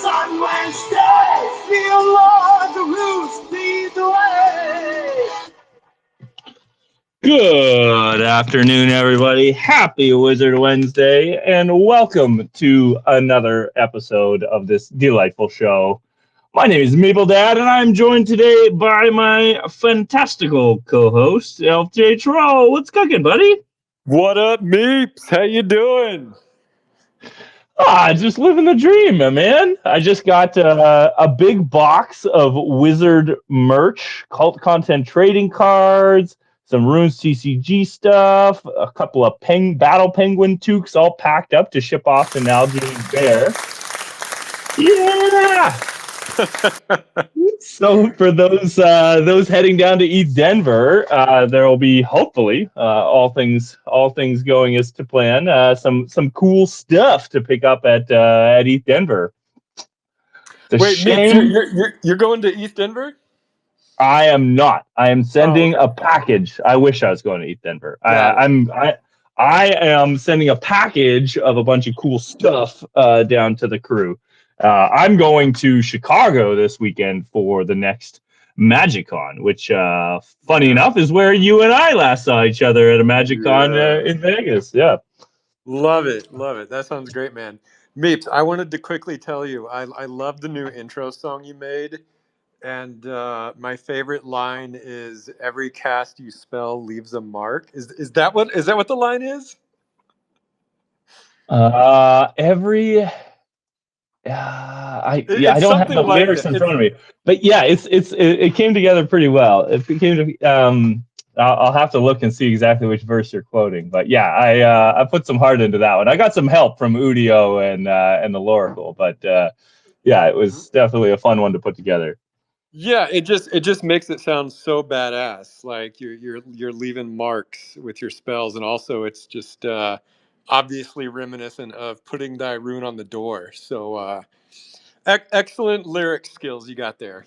on Wednesday, feel Lord the roots lead the way. Good afternoon, everybody. Happy Wizard Wednesday, and welcome to another episode of this delightful show. My name is Maple Dad, and I'm joined today by my fantastical co-host, Elf J. Troll. What's cooking, buddy? What up, Meeps? How you doing? Just living the dream, man. I just got a big box of Wizard merch, cult content trading cards, some Rune CCG stuff, a couple of Battle Penguin toques all packed up to ship off to Nalgene Bear. Yeah! So for those heading down to East Denver, there will be hopefully all things going as to plan. Some cool stuff to pick up at East Denver. Wait, you're going to East Denver? I am not. I am sending a package. I wish I was going to East Denver. I am sending a package of a bunch of cool stuff down to the crew. I'm going to Chicago this weekend for the next MagicCon, which, funny enough, is where you and I last saw each other at a MagicCon in Vegas. Yeah. Love it. That sounds great, man. Meeps, I wanted to quickly tell you, I love the new intro song you made. And my favorite line is "Every cast you spell leaves a mark." Is that what the line is? I don't have the lyrics in front of me, but yeah, it came together pretty well. It became I'll have to look and see exactly which verse you're quoting, but yeah, I put some heart into that one. I got some help from Udio and the Loracle, but yeah, it was definitely a fun one to put together. Yeah, it just makes it sound so badass. Like you're leaving marks with your spells, and also it's just obviously reminiscent of putting thy rune on the door. So excellent lyric skills you got there.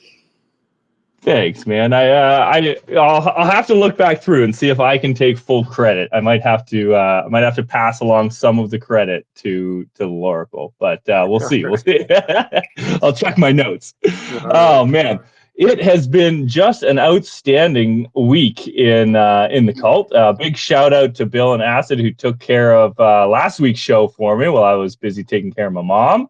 Thanks, man. I'll have to look back through and see if I can take full credit. I might have to pass along some of the credit to the Loracle, but we'll see. I'll check my notes. Oh man. It has been just an outstanding week in the cult. Big shout out to Bill and Acid, who took care of last week's show for me while I was busy taking care of my mom.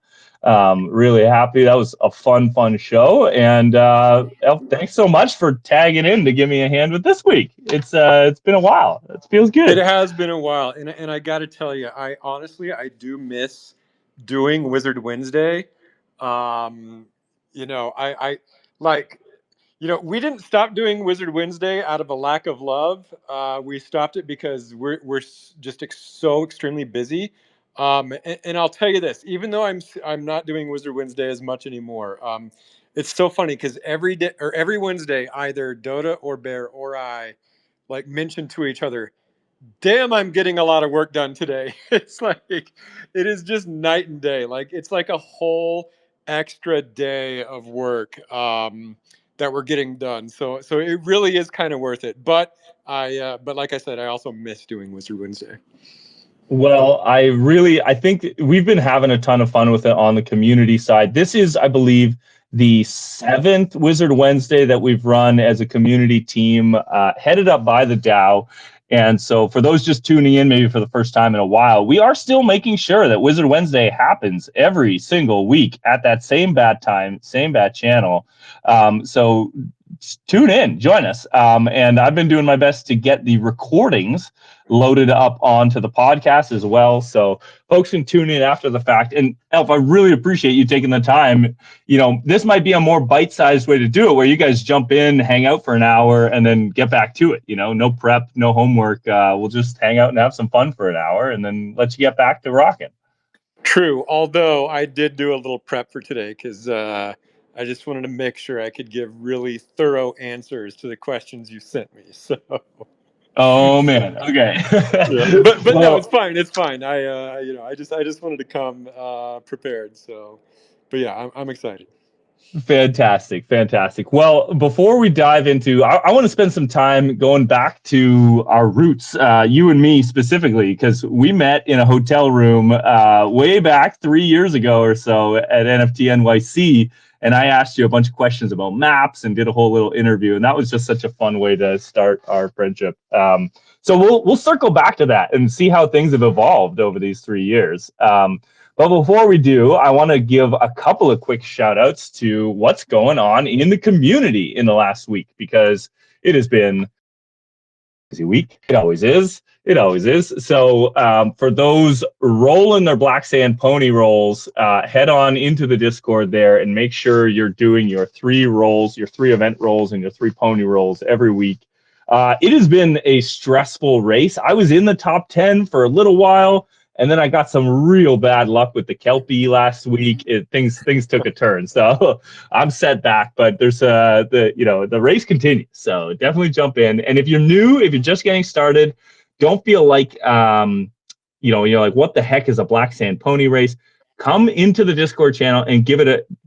Really happy. That was a fun show. And Elf, thanks so much for tagging in to give me a hand with this week. It's been a while. It feels good. It has been a while, and I got to tell you, I do miss doing Wizard Wednesday. We didn't stop doing Wizard Wednesday out of a lack of love. We stopped it because we're just so extremely busy. And I'll tell you this: even though I'm not doing Wizard Wednesday as much anymore, it's so funny because every Wednesday, either Dota or Bear or I mention to each other, "Damn, I'm getting a lot of work done today." It's like it is just night and day. Like it's like a whole extra day of work that we're getting done. So it really is kind of worth it. But like I said, I also miss doing Wizard Wednesday. Well, I think we've been having a ton of fun with it on the community side. This is, I believe, the 7th Wizard Wednesday that we've run as a community team, headed up by the DAO. And so for those just tuning in, maybe for the first time in a while, we are still making sure that Wizard Wednesday happens every single week at that same bad time, same bad channel. So tune in, join us. And I've been doing my best to get the recordings loaded up onto the podcast as well. So folks can tune in after the fact. And Elf, I really appreciate you taking the time. This might be a more bite-sized way to do it, where you guys jump in, hang out for an hour, and then get back to it. No prep, no homework. We'll just hang out and have some fun for an hour and then let you get back to rocking. True. Although I did do a little prep for today because I just wanted to make sure I could give really thorough answers to the questions you sent me. So. Oh man. Okay. Yeah. But no, it's fine. It's fine. I just wanted to come prepared. So, but yeah, I'm excited. Fantastic, fantastic. Well, before we dive into, I want to spend some time going back to our roots, you and me specifically, because we met in a hotel room way back 3 years ago or so at NFT NYC, and I asked you a bunch of questions about maps and did a whole little interview, and that was just such a fun way to start our friendship. So we'll circle back to that and see how things have evolved over these 3 years. But before we do, I want to give a couple of quick shout outs to what's going on in the community in the last week, because it has been a busy week. It always is. It always is. So for those rolling their Black Sand pony rolls, head on into the Discord there and make sure you're doing your 3 rolls, your 3 event rolls, and your 3 pony rolls every week. It has been a stressful race. I was in the top 10 for a little while, and then I got some real bad luck with the Kelpie last week. Things took a turn, so I'm set back. But there's the race continues, so definitely jump in. And if you're new, if you're just getting started, don't feel like you're like, what the heck is a Black Sand pony race? Come into the Discord channel and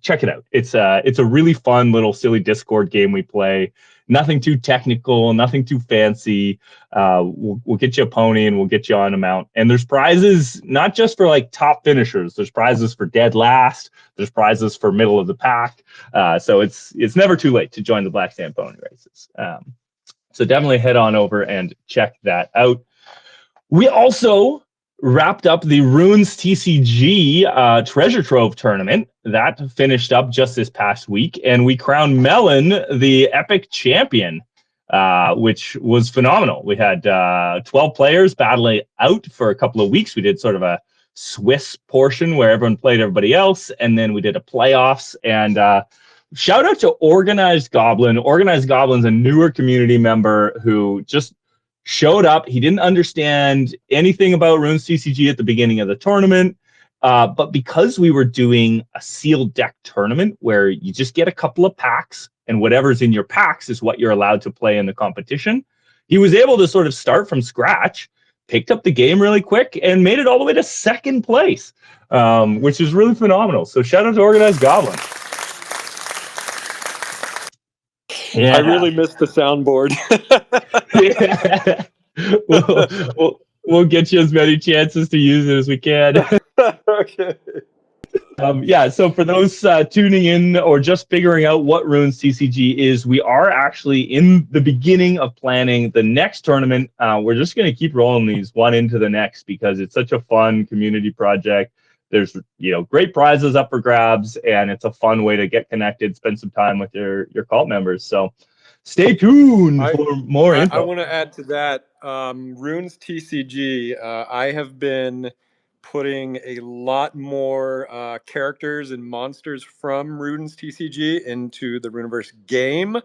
check it out. It's a really fun little silly Discord game we play. Nothing too technical, nothing too fancy. We'll get you a pony and we'll get you on a mount. And there's prizes not just for like top finishers. There's prizes for dead last. There's prizes for middle of the pack. So it's never too late to join the Black Sand pony races. So definitely head on over and check that out. We also wrapped up the Runes TCG Treasure Trove tournament. That finished up just this past week, and we crowned Melon the epic champion, which was phenomenal. We had 12 players battling out for a couple of weeks. We did sort of a Swiss portion where everyone played everybody else, and then we did a playoffs. And shout out to Organized Goblin. Organized Goblin's a newer community member who just showed up. He didn't understand anything about Runes TCG at the beginning of the tournament. But because we were doing a sealed deck tournament where you just get a couple of packs and whatever's in your packs is what you're allowed to play in the competition, he was able to sort of start from scratch, picked up the game really quick, and made it all the way to second place, which is really phenomenal. So shout out to Organized Goblin. Yeah. I really missed the soundboard. Yeah. We'll get you as many chances to use it as we can. Okay. So for those tuning in or just figuring out what Runes TCG is, we are actually in the beginning of planning the next tournament. We're just going to keep rolling these one into the next because it's such a fun community project. There's great prizes up for grabs, and it's a fun way to get connected, spend some time with your cult members. So stay tuned for more info. I want to add to that. Runes TCG, I have been putting a lot more characters and monsters from Runes TCG into the Runiverse game.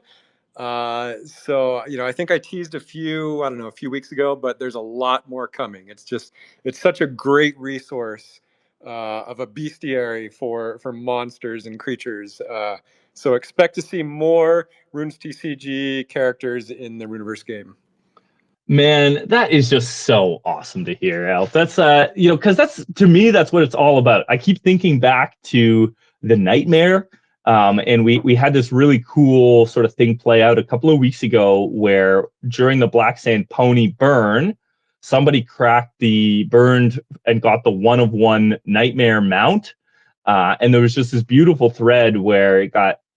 So I think I teased a few weeks ago, but there's a lot more coming. It's such a great resource of a bestiary for monsters and creatures. So expect to see more Runes TCG characters in the Runiverse game. Man, that is just so awesome to hear, Alf. That's because to me, that's what it's all about. I keep thinking back to the Nightmare, and we had this really cool sort of thing play out a couple of weeks ago where during the Black Sand Pony burn, somebody cracked the burned and got the 1/1 Nightmare mount, and there was just this beautiful thread where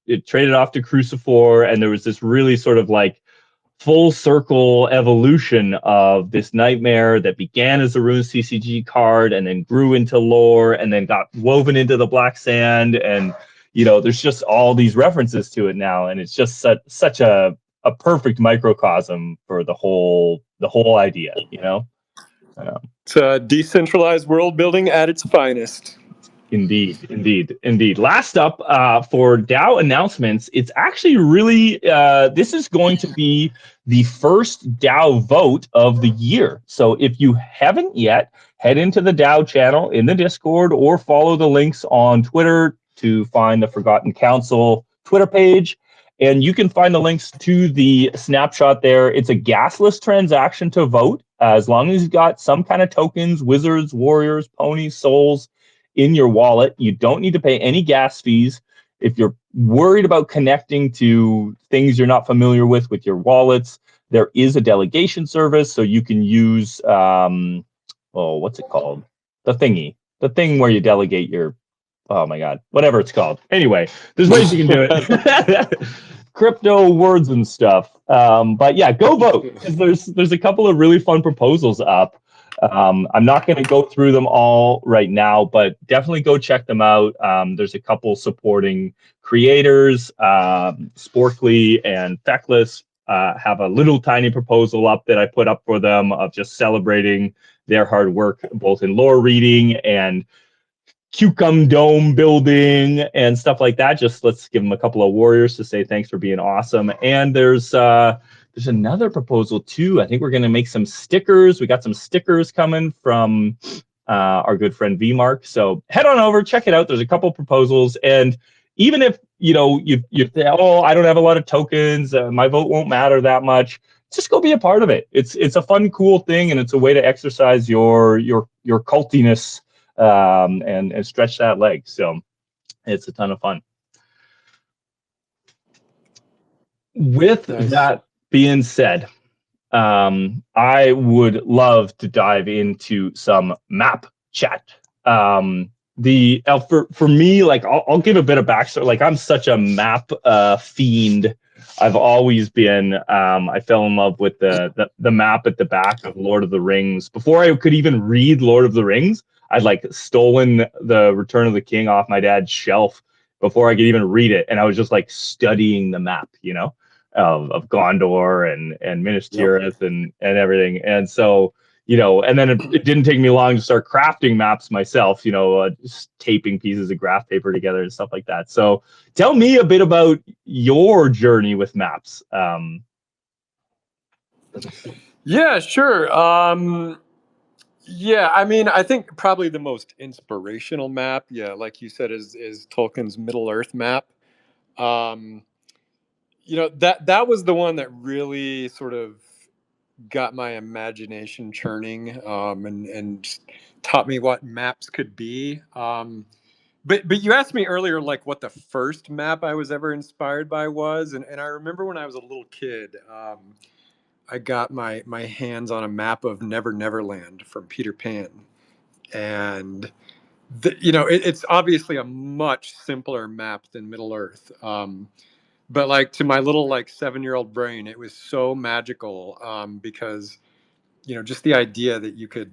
it traded off to Crucifor, and there was this really sort of like full circle evolution of this Nightmare that began as a Runes TCG card and then grew into lore and then got woven into the Black Sand. And, there's just all these references to it now. And it's just such a perfect microcosm for the whole idea, It's a decentralized world building at its finest. Indeed. Last up for DAO announcements, it's actually really, this is going to be the first DAO vote of the year. So if you haven't yet, head into the DAO channel in the Discord or follow the links on Twitter to find the Forgotten Council Twitter page. And you can find the links to the snapshot there. It's a gasless transaction to vote, as long as you've got some kind of tokens, wizards, warriors, ponies, souls in your wallet. You don't need to pay any gas fees. If you're worried about connecting to things you're not familiar with your wallets, there is a delegation service, so you can use what's it called? The thing where you delegate your, oh my god, whatever it's called. Anyway, there's ways you can do it. Crypto words and stuff. But yeah, go vote, because there's a couple of really fun proposals up. I'm not going to go through them all right now, but definitely go check them out. There's a couple supporting creators. Sporkly and Feckless have a little tiny proposal up that I put up for them of just celebrating their hard work, both in lore reading and Cucum Dome building and stuff like that. Just let's give them a couple of warriors to say thanks for being awesome. And there's another proposal too. I think we're going to make some stickers. We got some stickers coming from our good friend V-Mark. So head on over, check it out. There's a couple proposals. And even if, you say, oh, I don't have a lot of tokens, my vote won't matter that much, just go be a part of it. It's a fun, cool thing, and it's a way to exercise your cultiness and stretch that leg. So it's a ton of fun. With that being said, I would love to dive into some map chat. For me, like I'll give a bit of backstory. Like I'm such a map fiend. I've always been. I fell in love with the map at the back of Lord of the Rings. Before I could even read Lord of the Rings, I'd like stolen the Return of the King off my dad's shelf before I could even read it, and I was just like studying the map, of Gondor and Minas Tirith and everything. And so, and then it didn't take me long to start crafting maps myself, just taping pieces of graph paper together and stuff like that. So tell me a bit about your journey with maps. Yeah, sure. Yeah, I mean, I think probably the most inspirational map, yeah, like you said, is Tolkien's Middle Earth map. Um, that was the one that really sort of got my imagination churning, and taught me what maps could be. But you asked me earlier, like what the first map I was ever inspired by was, and I remember when I was a little kid, I got my hands on a map of Never Never Land from Peter Pan, and it's obviously a much simpler map than Middle Earth. But like to my little like 7-year-old brain, it was so magical, because just the idea that you could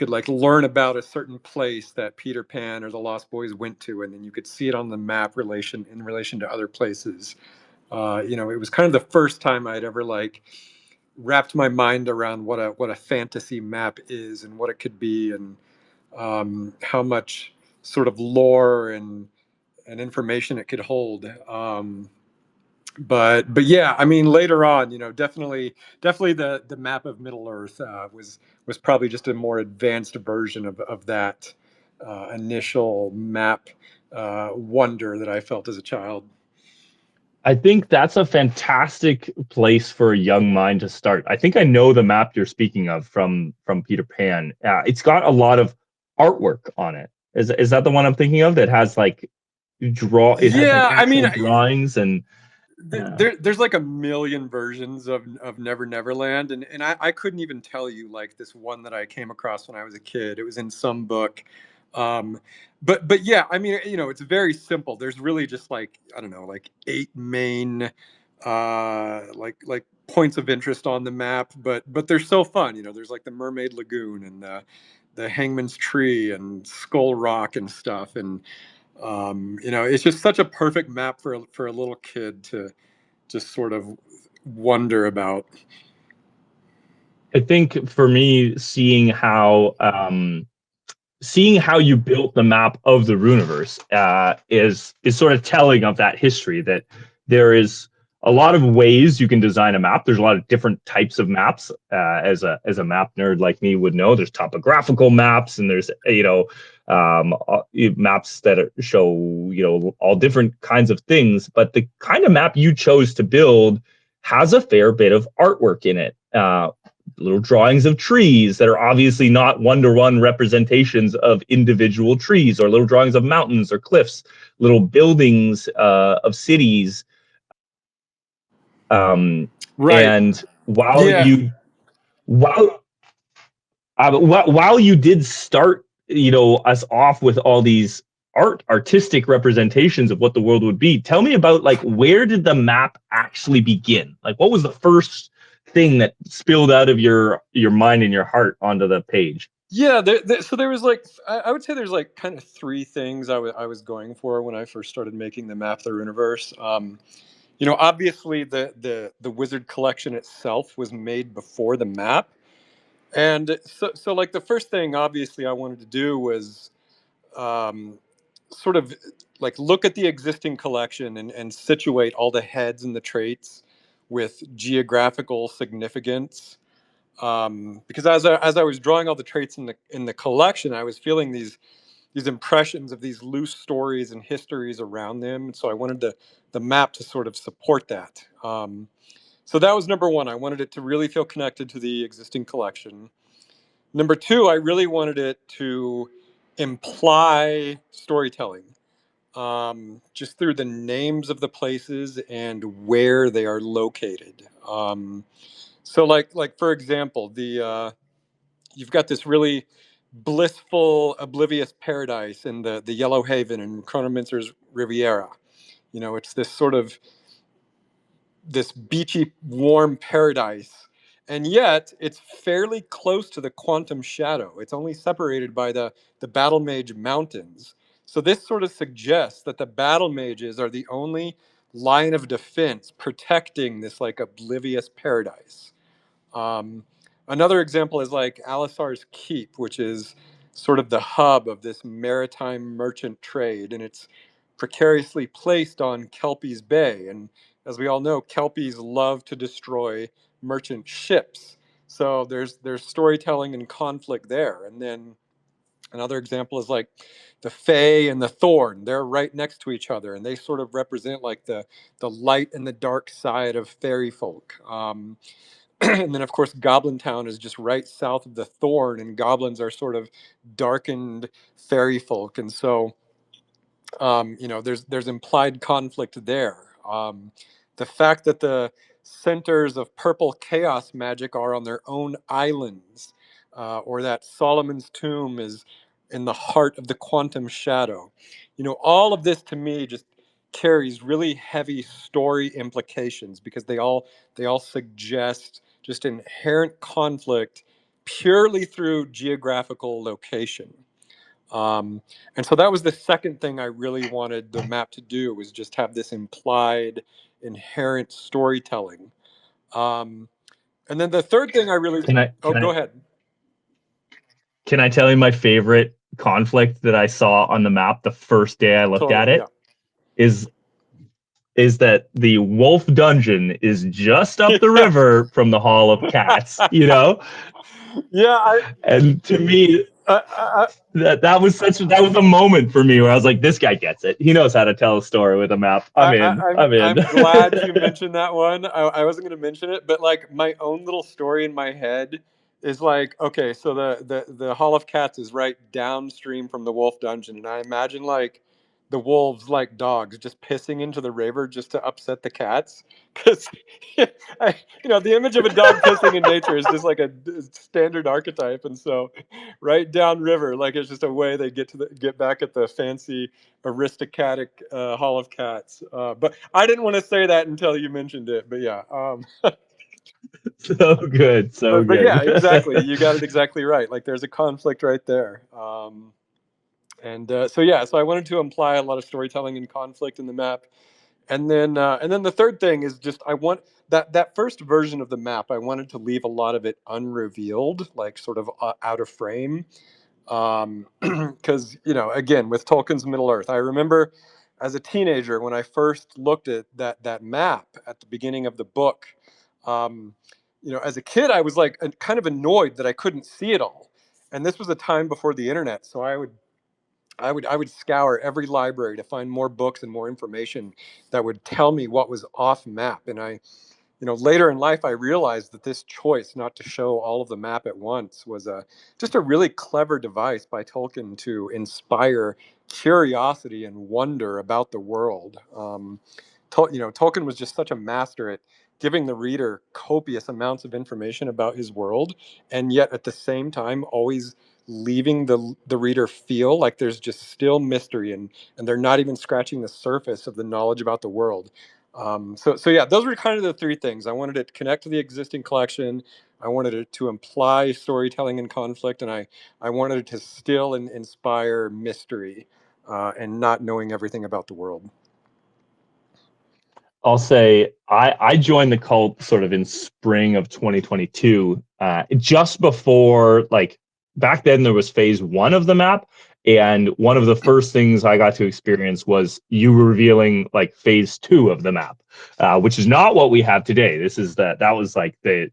like learn about a certain place that Peter Pan or the Lost Boys went to, and then you could see it on the map in relation to other places. It was kind of the first time I'd ever like wrapped my mind around what a fantasy map is and what it could be, and how much sort of lore and information it could hold. But yeah, I mean, later on, definitely the map of Middle Earth was probably just a more advanced version of that initial map wonder that I felt as a child. I think that's a fantastic place for a young mind to start. I think I know the map you're speaking of from Peter Pan. It's got a lot of artwork on it. Is that the one I'm thinking of that has like it has like Yeah, I mean, actual drawings and there's like a million versions of Never Never Land, and I couldn't even tell you like this one that I came across when I was a kid. It was in some book. Um, but yeah, I mean, it's very simple. There's really just like, I don't know, like 8 main like points of interest on the map, but they're so fun. There's like the Mermaid Lagoon and the Hangman's Tree and Skull Rock and stuff, and it's just such a perfect map for a little kid to just sort of wonder about. I think for me, seeing how you built the map of the Runiverse is sort of telling of that history, that there is a lot of ways you can design a map. There's a lot of different types of maps. As a map nerd like me would know, there's topographical maps, and there's maps that show all different kinds of things. But the kind of map you chose to build has a fair bit of artwork in it. little drawings of trees that are obviously not one-to-one representations of individual trees, or little drawings of mountains or cliffs, little buildings of cities. Right. And Yeah. while while you did start, us off with all these artistic representations of what the world would be, tell me about, like, where did the map actually begin? Like, what was the first thing that spilled out of your mind and your heart onto the page? Yeah, so there was like I would say there's like kind of three things I was going for when I first started making the map, the Runiverse. Obviously the wizard collection itself was made before the map, and so like the first thing obviously I wanted to do was um, sort of like look at the existing collection and situate all the heads and the traits with geographical significance. Because as I was drawing all the traits in the collection, I was feeling these impressions of these loose stories and histories around them. And so I wanted the map to sort of support that. So that was number one. I wanted it to really feel connected to the existing collection. Number two, I really wanted it to imply storytelling, just through the names of the places and where they are located. So, like for example, the you've got this really blissful, oblivious paradise in the Yellow Haven in Chronomancer's Riviera. It's this sort of this beachy, warm paradise, and yet it's fairly close to the Quantum Shadow. It's only separated by the Battle Mage Mountains. So this sort of suggests that the Battle Mages are the only line of defense protecting this like oblivious paradise. Um, Another example is like Alisar's Keep, which is sort of the hub of this maritime merchant trade, and it's precariously placed on Kelpie's Bay. And as we all know, Kelpies love to destroy merchant ships. So there's storytelling and conflict there. And then another example is like the Fae and the Thorn. They're right next to each other, and they sort of represent like the light and the dark side of fairy folk. And then of course Goblin Town is just right south of the Thorn, and goblins are sort of darkened fairy folk, and so there's implied conflict there. The fact that the centers of purple chaos magic are on their own islands, or that Solomon's tomb is in the heart of the quantum shadow. All of this to me just carries really heavy story implications, because they all suggest just inherent conflict purely through geographical location. Um, and so that was the second thing I really wanted the map to do, was just have this implied, inherent storytelling. Um, and then the third thing I really, Can I oh, can go I ahead. can I tell you my favorite conflict that I saw on the map the first day I looked at Totally, yeah. it is is that the wolf dungeon is just up the Yeah. river from the Hall of Cats, you know? Yeah, And to me, I, that was a moment for me where I was like, this guy gets it. He knows how to tell a story with a map. I'm in. I'm in. I'm glad you mentioned that one. I wasn't going to mention it, but like my own little story in my head is like, okay, so the Hall of Cats is right downstream from the Wolf Dungeon, and I imagine like the wolves, like dogs, just pissing into the river just to upset the cats, because the image of a dog pissing in nature is just like a standard archetype, and so right downriver, like it's just a way they get back at the fancy aristocratic Hall of Cats. But I didn't want to say that until you mentioned it. But yeah, So good. So but yeah, good. exactly. You got it exactly right. Like there's a conflict right there. And so yeah, so I wanted to imply a lot of storytelling and conflict in the map. And then the third thing is just I want that first version of the map. I wanted to leave a lot of it unrevealed, like sort of out of frame, because again, with Tolkien's Middle Earth, I remember as a teenager when I first looked at that map at the beginning of the book. um, as a kid I was like kind of annoyed that I couldn't see it all, and this was a time before the internet, so I would scour every library to find more books and more information that would tell me what was off map. And later in life, I realized that this choice not to show all of the map at once was just a really clever device by Tolkien to inspire curiosity and wonder about the world. Tolkien was just such a master at giving the reader copious amounts of information about his world, and yet at the same time always leaving the reader feel like there's just still mystery, and they're not even scratching the surface of the knowledge about the world. So yeah, those were kind of the three things. I wanted it to connect to the existing collection. I wanted it to imply storytelling and conflict, and I wanted it to still inspire mystery and not knowing everything about the world. I'll say I joined the cult sort of in spring of 2022, just before, like, back then there was phase 1 of the map, and one of the first things I got to experience was you revealing like phase 2 of the map, which is not what we have today. This is that was like the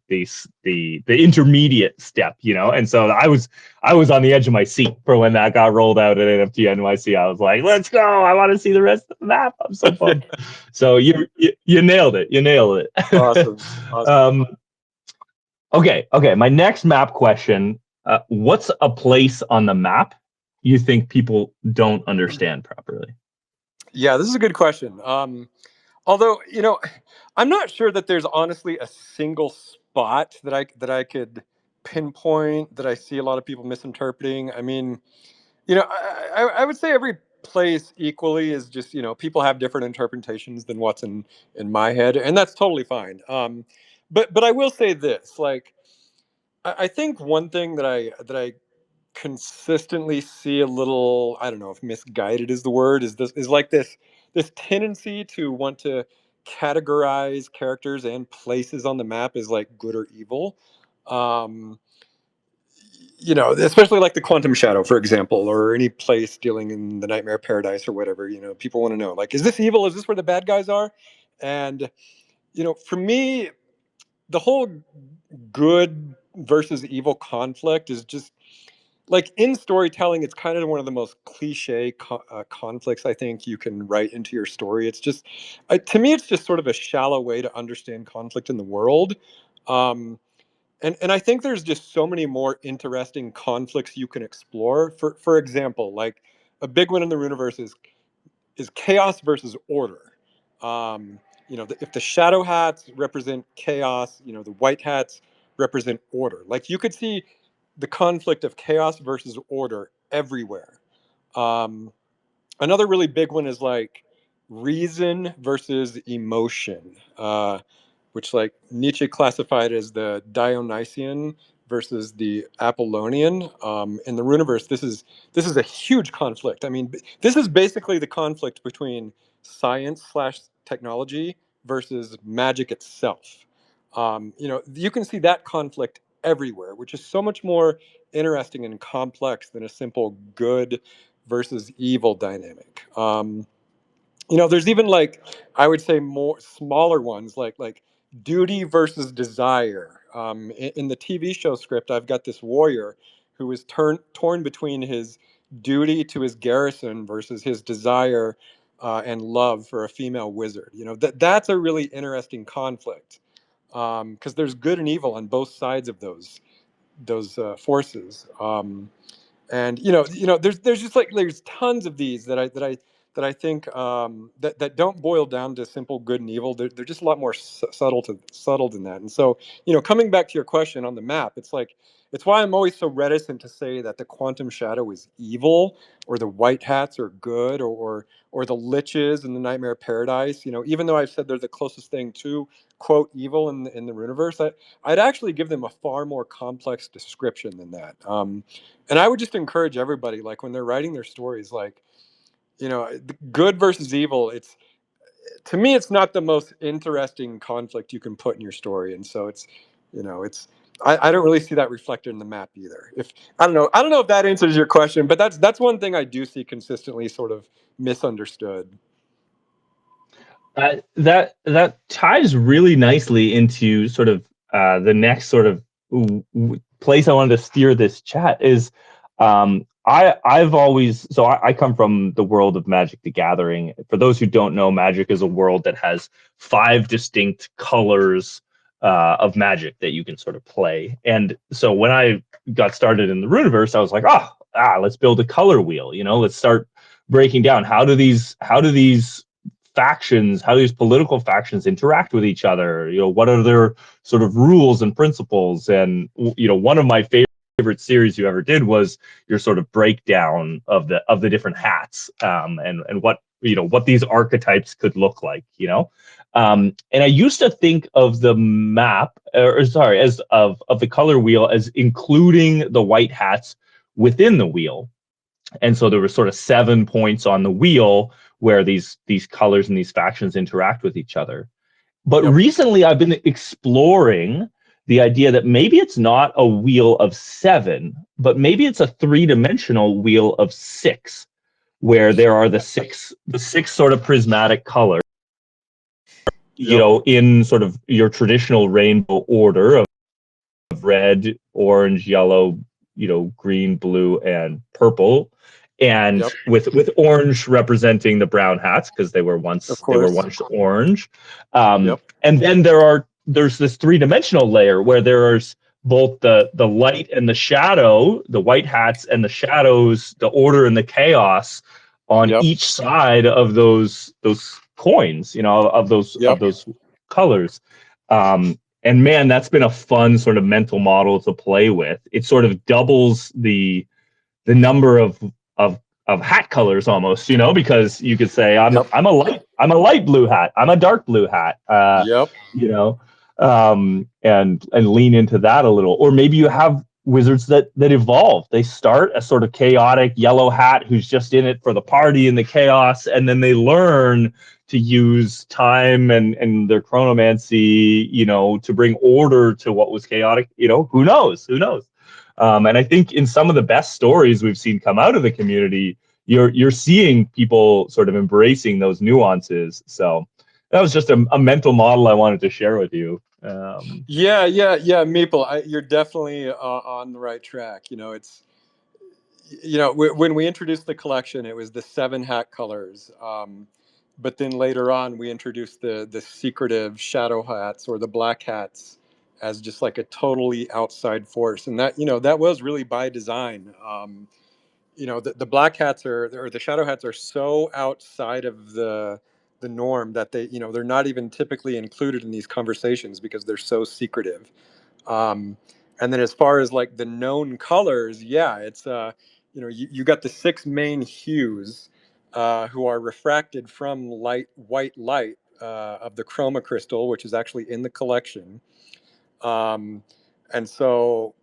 intermediate step, and so I was on the edge of my seat for when that got rolled out at NFT NYC. I was like, let's go! I want to see the rest of the map. I'm so pumped. So you nailed it. You nailed it. Awesome. Okay. My next map question: what's a place on the map you think people don't understand properly? Yeah, this is a good question. Although, I'm not sure that there's honestly a single spot that I could pinpoint that I see a lot of people misinterpreting. I mean, I would say every place equally is just, people have different interpretations than what's in my head, and that's totally fine. But I will say this, like, I think one thing that I consistently see a little, I don't know if misguided is the word, is like this tendency to want to categorize characters and places on the map as like good or evil. Um, Especially like the Quantum Shadow, for example, or any place dealing in the Nightmare Paradise or whatever. People want to know, like, is this evil? Is this where the bad guys are? And for me, the whole good versus evil conflict is just like in storytelling. It's kind of one of the most cliche conflicts I think you can write into your story. It's just, to me, it's just sort of a shallow way to understand conflict in the world. Um, and I think there's just so many more interesting conflicts you can explore. For example, like a big one in the Runiverse is chaos versus order. If the shadow hats represent chaos, the white hats represent order. Like you could see the conflict of chaos versus order everywhere. Um, Another really big one is like reason versus emotion, which like Nietzsche classified as the Dionysian versus the Apollonian. In the Runiverse, this is a huge conflict. I mean, this is basically the conflict between science slash technology versus magic itself. You can see that conflict everywhere, which is so much more interesting and complex than a simple good versus evil dynamic. There's even like, I would say, more smaller ones like duty versus desire. In the TV show script, I've got this warrior who is torn between his duty to his garrison versus his desire and love for a female wizard. That's a really interesting conflict because there's good and evil on both sides of those forces. And there's just like there's tons of these that I think that don't boil down to simple good and evil. They're just a lot more subtle than that. And so, coming back to your question on the map, it's why I'm always so reticent to say that the Quantum Shadow is evil or the White Hats are good or the Liches in the Nightmare Paradise. Even though I've said they're the closest thing to quote evil in the Runiverse, I'd actually give them a far more complex description than that. And I would just encourage everybody, like when they're writing their stories, like, good versus evil, to me, it's not the most interesting conflict you can put in your story. And so I don't really see that reflected in the map either. If I don't know if that answers your question, but that's one thing I do see consistently sort of misunderstood. That ties really nicely into sort of the next sort of place I wanted to steer this chat is I've always I come from the world of Magic the Gathering. For those who don't know, Magic is a world that has 5 distinct colors of Magic that you can sort of play. And so when I got started in the Runiverse, I was like, let's build a color wheel. You know, let's start breaking down how do these factions, how do these political factions interact with each other? You know, what are their sort of rules and principles? And you know, one of my favorite series you ever did was your sort of breakdown of the different hats, and what, you know, what these archetypes could look like, you know. And I used to think of the map, or sorry, as of the color wheel as including the white hats within the wheel. And so there were sort of 7 points on the wheel where these colors and these factions interact with each other. But Yep. recently I've been exploring the idea that maybe it's not a wheel of 7, but maybe it's a 3-dimensional wheel of 6, where there are the six sort of prismatic colors, you Yep. know, in sort of your traditional rainbow order of red, orange, yellow, you know, green, blue, and purple, and Yep. with orange representing the brown hats because Of they were course. once orange. Yep. And then there's this 3-dimensional layer where there's both the light and the shadow, the white hats and the shadows, the order and the chaos on Yep. each side of those coins, you know, of Yep. those colors. And man, that's been a fun sort of mental model to play with. It sort of doubles the number of hat colors almost, you know, because you could say Yep. I'm a light blue hat, I'm a dark blue hat, Yep. you know, and lean into that a little. Or maybe you have wizards that evolve. They start a sort of chaotic yellow hat who's just in it for the party and the chaos, and then they learn to use time and their chronomancy, you know, to bring order to what was chaotic. You know, who knows? Who knows? And I think in some of the best stories we've seen come out of the community, you're seeing people sort of embracing those nuances. So that was just a mental model I wanted to share with you. Yeah. Maple, you're definitely on the right track. You know, it's, you know, when we introduced the collection, it was the 7 hat colors. But then later on, we introduced the secretive shadow hats or the black hats as just like a totally outside force, and that, you know, that was really by design. You know, the black hats are, or the shadow hats are so outside of the norm that they, you know, they're not even typically included in these conversations because they're so secretive. um, and then as far as like the known colors, yeah, it's you know, you got the 6 main hues who are refracted from white light of the chroma crystal, which is actually in the collection. um, and so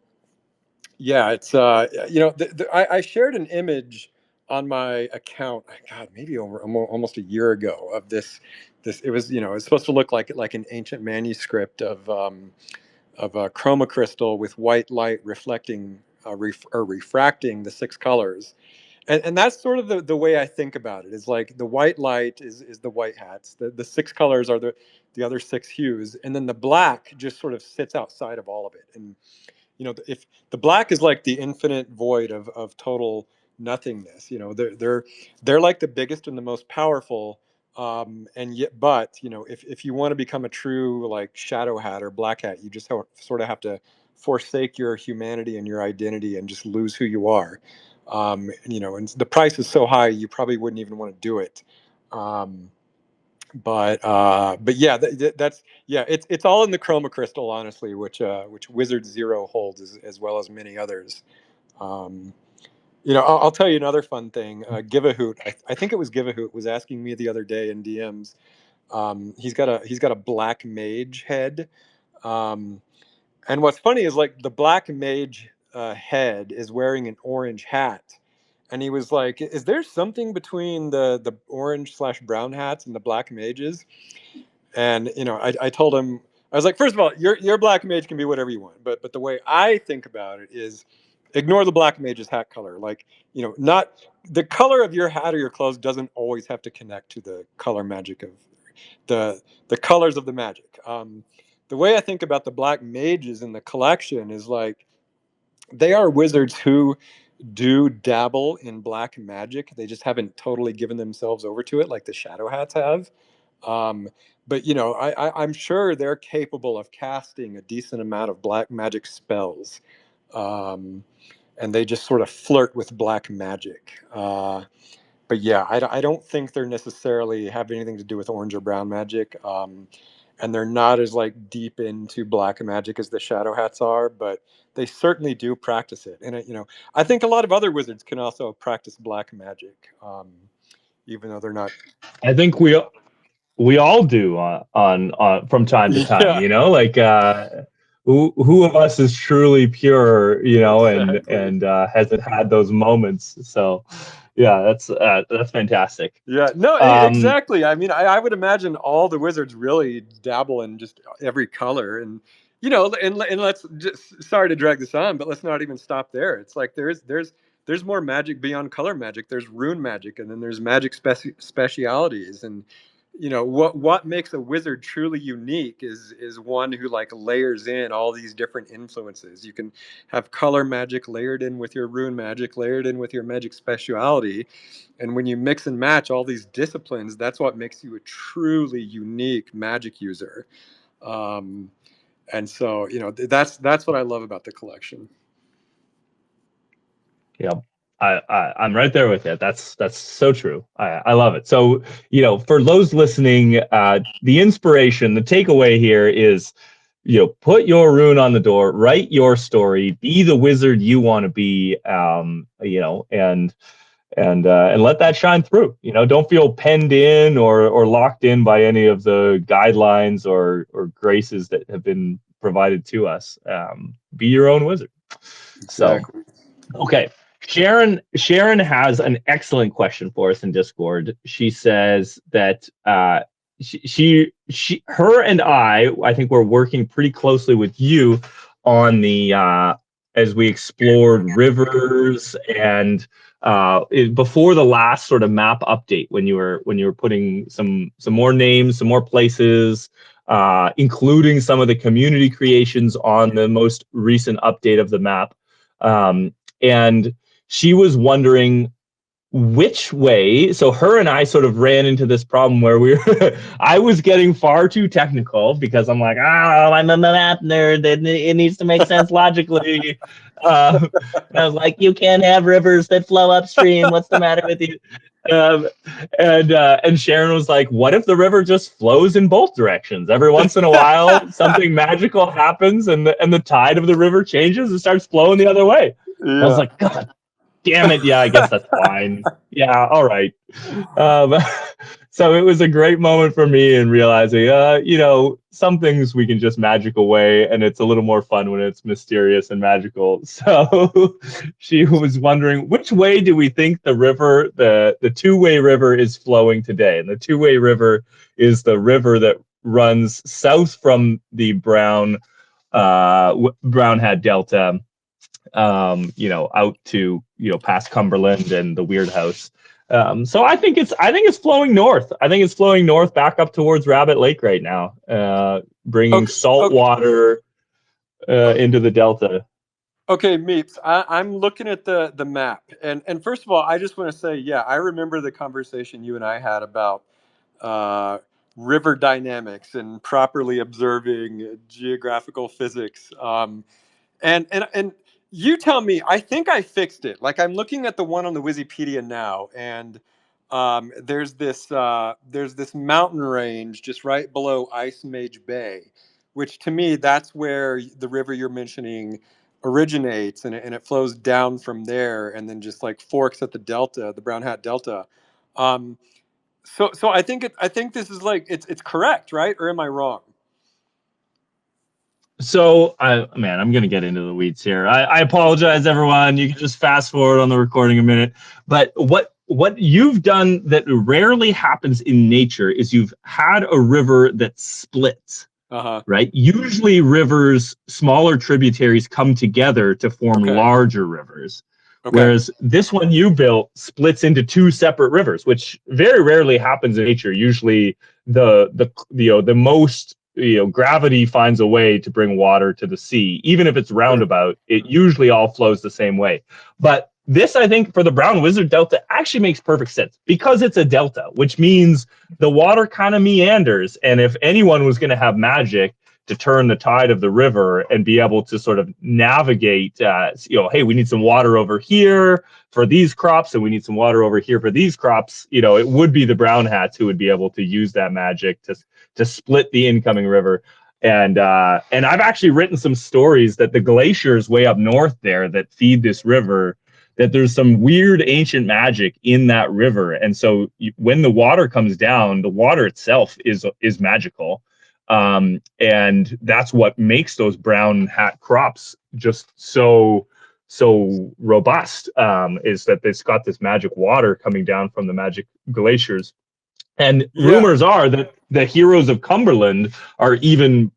yeah, it's you know, I shared an image on my account. God, maybe over almost a year ago of this. It was, you know, it's supposed to look like an ancient manuscript of a chroma crystal with white light reflecting or refracting the 6 colors. And that's sort of the way I think about it. Is like the white light is the white hats. The 6 colors are the other 6 hues, and then the black just sort of sits outside of all of it. And you know, if the black is like the infinite void of total nothingness, you know, they're like the biggest and the most powerful. And yet, but you know, if you want to become a true like shadow hat or black hat, you just sort of have to forsake your humanity and your identity and just lose who you are. You know, and the price is so high you probably wouldn't even want to do it. um, but yeah, that's, yeah, it's all in the chroma crystal, honestly, which Wizard Zero holds, as well as many others. um, you know, I'll tell you another fun thing. Give a hoot, I think it was Give a hoot was asking me the other day in DMs. He's got a black mage head. um, and what's funny is like the black mage head is wearing an orange hat. And he was like, "Is there something between the orange slash brown hats and the black mages?" And you know, I told him, I was like, first of all, your black mage can be whatever you want, but the way I think about it is, ignore the black mage's hat color. Like, you know, not the color of your hat or your clothes doesn't always have to connect to the color magic of the colors of the magic. The way I think about the black mages in the collection is like, they are wizards who do dabble in black magic. They just haven't totally given themselves over to it like the Shadow Hats have. Um, but you know, I'm sure they're capable of casting a decent amount of black magic spells, um, and they just sort of flirt with black magic. But yeah, I don't think they're necessarily have anything to do with orange or brown magic. And they're not as like deep into black magic as the Shadow Hats are, but they certainly do practice it. And you know, I think a lot of other wizards can also practice black magic, even though they're not. I think we all do on from time to time, Yeah, you know, like who of us is truly pure, you know, exactly. and hasn't had those moments. So yeah, that's fantastic. Yeah, no, Um, exactly. I mean, I would imagine all the wizards really dabble in just every color, and you know, and let's just sorry to drag this on, but let's not even stop there. It's like there's more magic beyond color magic. There's rune magic, and then there's magic specialities, and you know what makes a wizard truly unique is one who like layers in all these different influences. You can have color magic layered in with your rune magic, layered in with your magic speciality, and when you mix and match all these disciplines, that's what makes you a truly unique magic user. Um, and so, you know, that's what I love about the collection. yeah, I'm right there with you. That's so true. I love it. So, you know, for those listening, the inspiration, the takeaway here is, you know, put your rune on the door, write your story, be the wizard you want to be, you know, and let that shine through. You know, don't feel penned in or locked in by any of the guidelines or graces that have been provided to us. Be your own wizard. So, Exactly. okay. Sharon has an excellent question for us in Discord. She says that her and I think we're working pretty closely with you on the as we explored rivers and before the last sort of map update when you were putting some more names, some more places, including some of the community creations on the most recent update of the map. And she was wondering which way. So her and I sort of ran into this problem where I was getting far too technical because I'm like, I'm a map nerd. It needs to make sense logically. And I was like, you can't have rivers that flow upstream. What's the matter with you? Um, and Sharon was like, what if the river just flows in both directions? Every once in a while, something magical happens, and the tide of the river changes and starts flowing the other way. I was Yeah. like, God damn it. Yeah, I guess that's fine. Yeah, all right. Um, so it was a great moment for me in realizing, you know, some things we can just magic away, and it's a little more fun when it's mysterious and magical. So she was wondering, which way do we think the river, the two-way river is flowing today? And the two-way river is the river that runs south from the Brown Hat Delta, you know, out to, you know, past Cumberland and the Weird House. So I think it's flowing north. I think it's flowing north back up towards Rabbit Lake right now, bringing Okay. salt Okay. water into the delta. Okay, Meeps. I'm looking at the map, and first of all, I just want to say, yeah, I remember the conversation you and I had about uh, river dynamics and properly observing geographical physics. And you tell me. I think I fixed it. Like I'm looking at the one on the Wikipedia now, and there's this mountain range just right below Ice Mage Bay, which to me that's where the river you're mentioning originates, and it flows down from there, and then just like forks at the delta, the Brown Hat Delta. Um, so I think this is like it's correct, right? Or am I wrong? So man, I'm gonna get into the weeds here. I apologize, everyone. You can just fast forward on the recording a minute. But what you've done that rarely happens in nature is you've had a river that splits, Uh-huh. right? Usually rivers, smaller tributaries come together to form Okay. larger rivers. Okay. Whereas this one you built splits into two separate rivers, which very rarely happens in nature. Usually the you know the most, you know, gravity finds a way to bring water to the sea. Even if it's Sure. roundabout, it usually all flows the same way. But this, I think, for the Brown Wizard Delta actually makes perfect sense because it's a delta, which means the water kind of meanders. And if anyone was going to have magic to turn the tide of the river and be able to sort of navigate, hey, we need some water over here for these crops, and we need some water over here for these crops, it would be the brown hats who would be able to use that magic to split the incoming river. And I've actually written some stories that the glaciers way up north there that feed this river, that there's some weird ancient magic in that river. And so when the water comes down, the water itself is magical. And that's what makes those brown hat crops just so robust, is that it's got this magic water coming down from the magic glaciers. And rumors are that the heroes of Cumberland are even,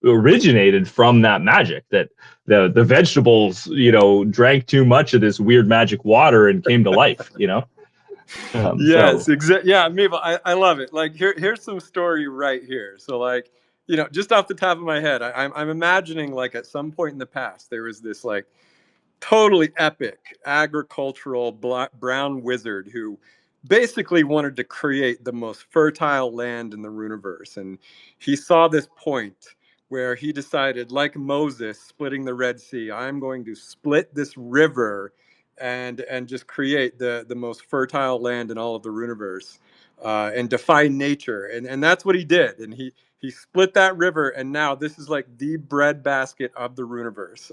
originated from that magic, that the vegetables, drank too much of this weird magic water and came to life, Yes, exactly. Yeah, Mabel, I love it. Like here's some story right here. So like, just off the top of my head, I'm imagining like at some point in the past there was this like totally epic agricultural brown wizard who basically wanted to create the most fertile land in the Runiverse. And he saw this point where he decided, like Moses splitting the Red Sea, I'm going to split this river and just create the most fertile land in all of the Runiverse, and defy nature. And that's what he did. And he split that river, and now this is like the breadbasket of the Runiverse.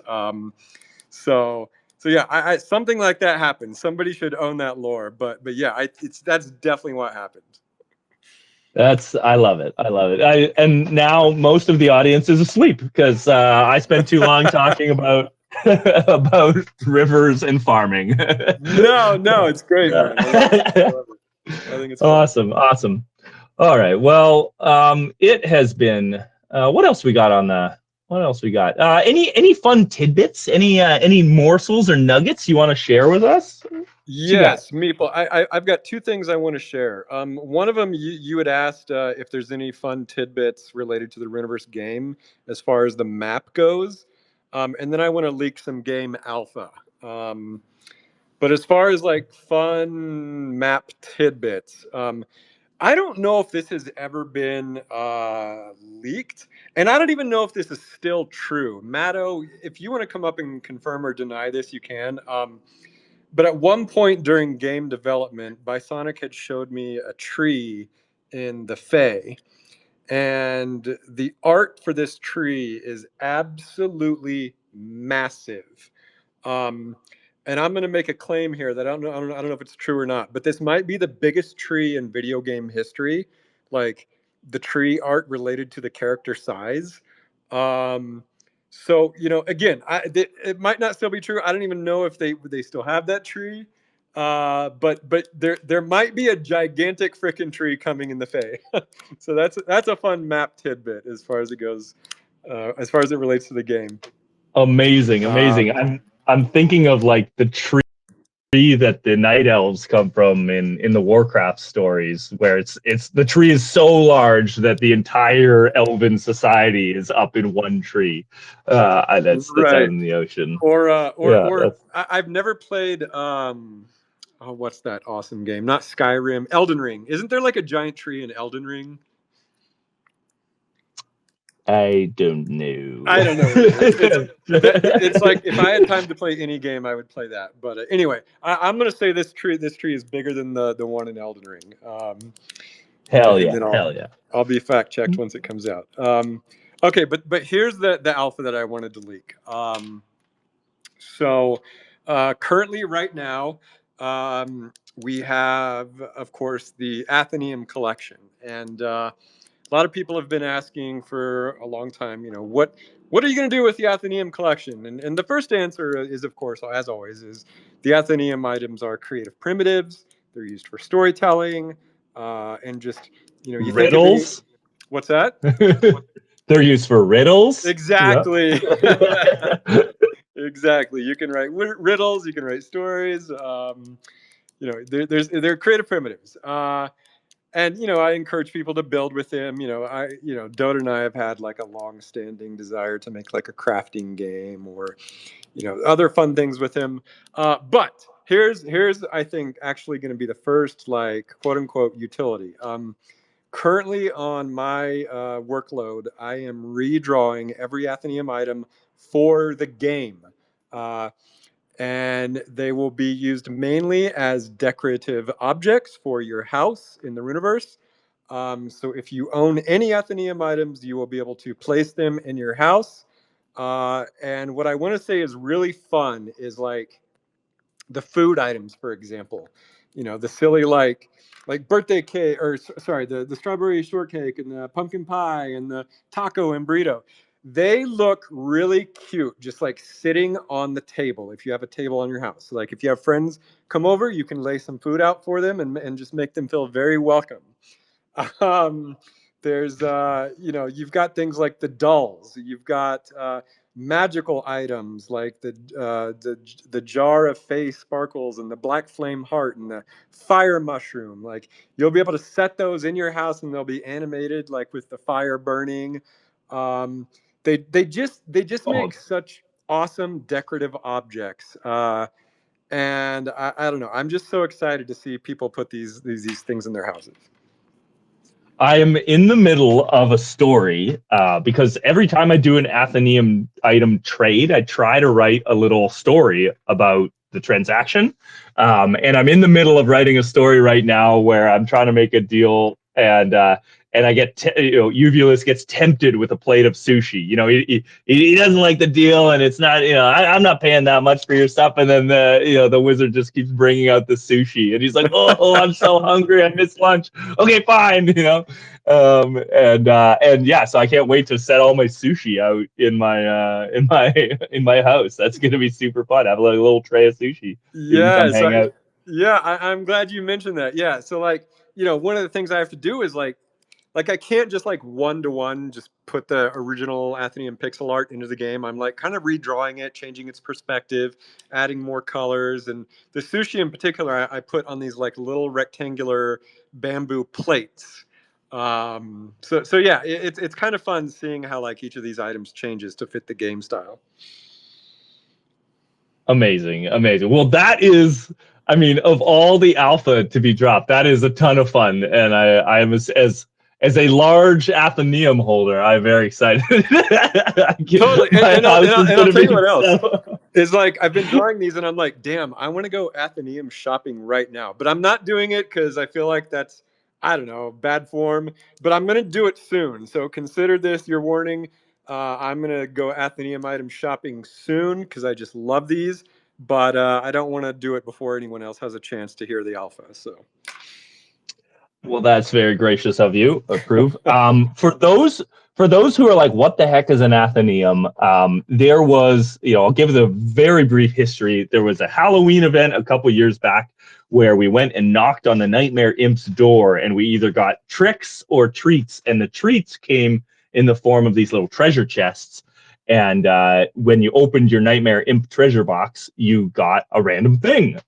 So yeah, I something like that happened. Somebody should own that lore, but yeah, that's definitely what happened. I love it. I love it. And now most of the audience is asleep because I spent too long talking about about rivers and farming. No, it's great, man. I love it. I think it's awesome, fun. Awesome. All right. Well, it has been. What else we got on the? What else we got? Any fun tidbits? Any morsels or nuggets you want to share with us? Yes, Meeple. I've got two things I want to share. One of them, you had asked if there's any fun tidbits related to the Runiverse game as far as the map goes, and then I want to leak some game alpha. But as far as like fun map tidbits, I don't know if this has ever been leaked, and I don't even know if this is still true. Matto, if you want to come up and confirm or deny this, you can. But at one point during game development, Bisonic had showed me a tree in the Fae, and the art for this tree is absolutely massive. Um, and I'm going to make a claim here that I don't know if it's true or not, but this might be the biggest tree in video game history. Like the tree art related to the character size. So again, it might not still be true. I don't even know if they still have that tree. But there might be a gigantic freaking tree coming in the Fae. So that's a fun map tidbit as far as it goes, as far as it relates to the game. Amazing. I'm thinking of like the tree that the night elves come from in the Warcraft stories, where it's the tree is so large that the entire elven society is up in one tree. That's out in the ocean. Or I've never played what's that awesome game? Not Skyrim, Elden Ring. Isn't there like a giant tree in Elden Ring? I don't know. I don't know. It's like if I had time to play any game, I would play that. But anyway, I'm going to say this tree is bigger than the one in Elden Ring. Hell yeah! I'll be fact checked once it comes out. Okay, but here's the alpha that I wanted to leak. So currently, right now, we have, of course, the Athenaeum collection, and a lot of people have been asking for a long time, what are you going to do with the Athenaeum collection? And the first answer is, of course, as always, is the Athenaeum items are creative primitives. They're used for storytelling, and just, you riddles. Think what's that? They're used for riddles. Exactly. Exactly. You can write riddles. You can write stories. They're creative primitives. and I encourage people to build with him. Dota and I have had like a long-standing desire to make like a crafting game or other fun things with him. But here's I think actually going to be the first like quote unquote utility. Currently on my workload, I am redrawing every Athenaeum item for the game. Uh, and they will be used mainly as decorative objects for your house in the Runiverse. So if you own any Athenaeum items, you will be able to place them in your house. And what I want to say is really fun is like the food items, for example. The silly like birthday cake, or sorry, the strawberry shortcake and the pumpkin pie and the taco and burrito. They look really cute, just like sitting on the table. If you have a table on your house, so like if you have friends come over, you can lay some food out for them and just make them feel very welcome. Um, there's you've got things like the dolls. You've got magical items like the jar of face sparkles and the black flame heart and the fire mushroom. Like you'll be able to set those in your house and they'll be animated like with the fire burning. They just Oh, make such awesome decorative objects. And I don't know. I'm just so excited to see people put these things in their houses. I am in the middle of a story because every time I do an Athenaeum item trade, I try to write a little story about the transaction. And I'm in the middle of writing a story right now where I'm trying to make a deal, and I get Uvulus gets tempted with a plate of sushi. He doesn't like the deal, and it's not I'm not paying that much for your stuff. And then the wizard just keeps bringing out the sushi, and he's like, oh, I'm so hungry, I missed lunch. Okay, fine, and yeah, so I can't wait to set all my sushi out in my house. That's gonna be super fun. Have like a little tray of sushi. You can come Yes, hang out. I'm glad you mentioned that. Yeah, so like, one of the things I have to do is like I can't just like one to one just put the original Athenaeum pixel art into the game. I'm like kind of redrawing it, changing its perspective, adding more colors, and the sushi in particular, I put on these like little rectangular bamboo plates. So yeah, it's kind of fun seeing how like each of these items changes to fit the game style. Amazing, amazing. Well, that is, I mean, of all the alpha to be dropped, that is a ton of fun, and I am as a large Athenaeum holder, I'm very excited. Totally, My house is and I'll going to tell you be what else so. is like I've been drawing these, and I'm like, damn, I want to go Athenaeum shopping right now, but I'm not doing it because I feel like that's I don't know bad form. But I'm gonna do it soon, so consider this your warning. I'm gonna go Athenaeum item shopping soon because I just love these, but I don't want to do it before anyone else has a chance to hear the alpha. So Well, that's very gracious of you. Approve. For those who are like, what the heck is an Athenaeum? There was, I'll give the very brief history. There was a Halloween event a couple years back where we went and knocked on the Nightmare Imp's door, and we either got tricks or treats, and the treats came in the form of these little treasure chests. And when you opened your Nightmare Imp treasure box, you got a random thing.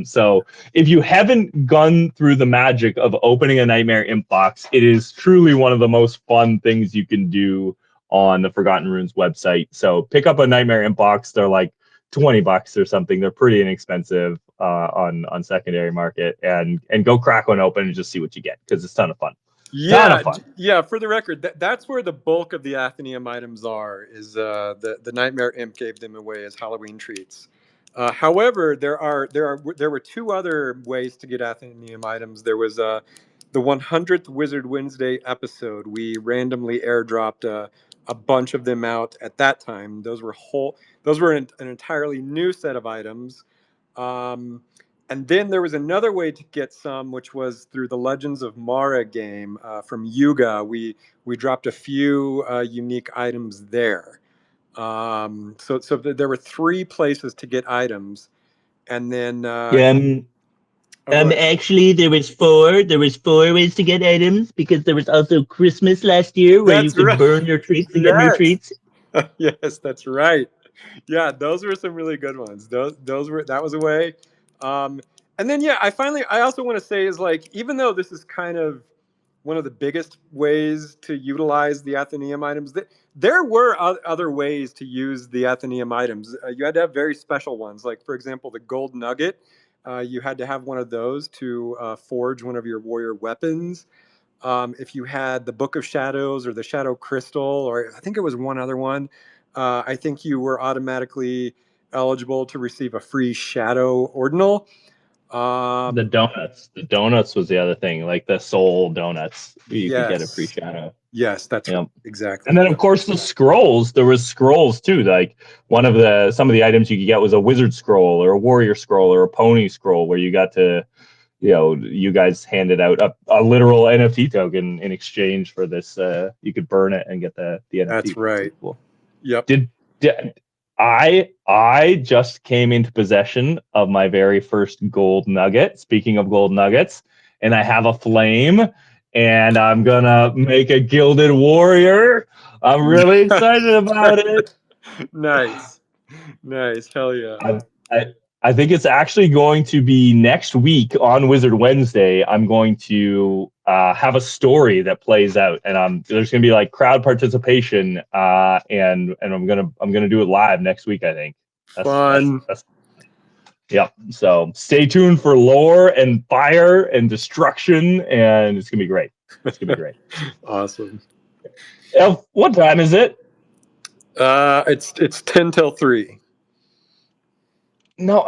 So if you haven't gone through the magic of opening a Nightmare Imp box, it is truly one of the most fun things you can do on the Forgotten Runes website. So pick up a Nightmare Imp box. They're like $20 or something. They're pretty inexpensive on secondary market, and go crack one open and just see what you get because it's a ton of fun. Ton of yeah, fun. yeah. For the record, that's where the bulk of the Athenaeum items are. Is the Nightmare Imp gave them away as Halloween treats. However, there were two other ways to get Athenaeum items. There was the 100th Wizard Wednesday episode. We randomly airdropped a bunch of them out at that time. Those were an entirely new set of items. Um, and then there was another way to get some, which was through the Legends of Mara game from Yuga. We dropped a few unique items there. So there were three places to get items, and then Yeah. oh, go ahead. Actually, there was four. There was four ways to get items because there was also Christmas last year where you That's could right. burn your treats to get new Yes, treats. yes, that's right. Yeah, those were some really good ones. Those were that was a way. Um, And then yeah, I also want to say is like, even though this is kind of one of the biggest ways to utilize the Athenaeum items, there were other ways to use the Athenaeum items. You had to have very special ones, like for example the gold nugget. You had to have one of those to forge one of your warrior weapons. If you had the Book of Shadows or the Shadow Crystal, or I think it was one other one, I think you were automatically eligible to receive a free Shadow Ordinal. The Um, donuts. The donuts was the other thing, like the soul donuts. You could get a free yes, shadow. yes, that's right. Yep. And Exactly. then of Yep. course the scrolls. There was scrolls too. Like some of the items you could get was a wizard scroll or a warrior scroll or a pony scroll, where you got to, you guys handed out a literal NFT token in exchange for this. You could burn it and get the That's NFT. right. Cool. Yep. Did I just came into possession of my very first gold nugget. Speaking of gold nuggets, and I have a flame, and I'm gonna make a gilded warrior. I'm really excited about it. Nice. Nice. Hell yeah. I, I I think it's actually going to be next week on Wizard Wednesday. I'm going to have a story that plays out, and there's going to be like crowd participation, and I'm gonna do it live next week. I think Fun. that's yep. So stay tuned for lore and fire and destruction, and it's gonna be great. It's gonna be great. Awesome. Elf, what time is it? It's 10 till 3. No,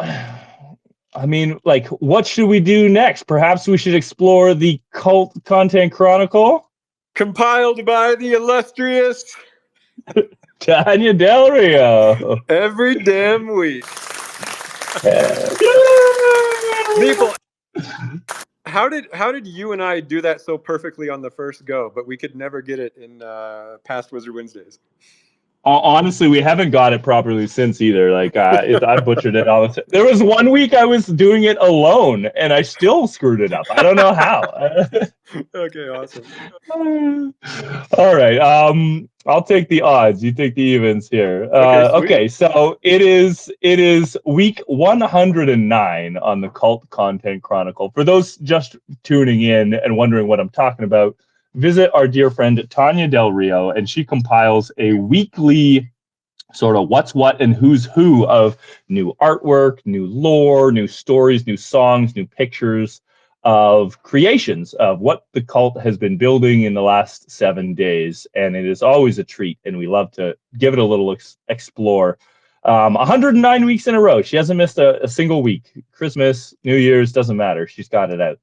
I mean, like, what should we do next? Perhaps we should explore the Cult Content Chronicle. Compiled by the illustrious Tanya Del Rio. every damn week. Yeah. Maple, how did you and I do that so perfectly on the first go, but we could never get it in past Wizard Wednesdays? Honestly, we haven't got it properly since either. Like, I butchered it all the time. There was one week I was doing it alone, and I still screwed it up. I don't know how. Okay, awesome. All right. I'll take the odds. You take the evens here. Okay, sweet. Okay, so it is week 109 on the Cult Content Chronicle. For those just tuning in and wondering what I'm talking about, visit our dear friend Tanya Del Rio, and she compiles a weekly sort of what's what and who's who of new artwork, new lore, new stories, new songs, new pictures of creations of what the cult has been building in the last 7 days. And it is always a treat, and we love to give it a little explore. 109 weeks in a row. She hasn't missed a single week. Christmas, New Year's, doesn't matter. She's got it out.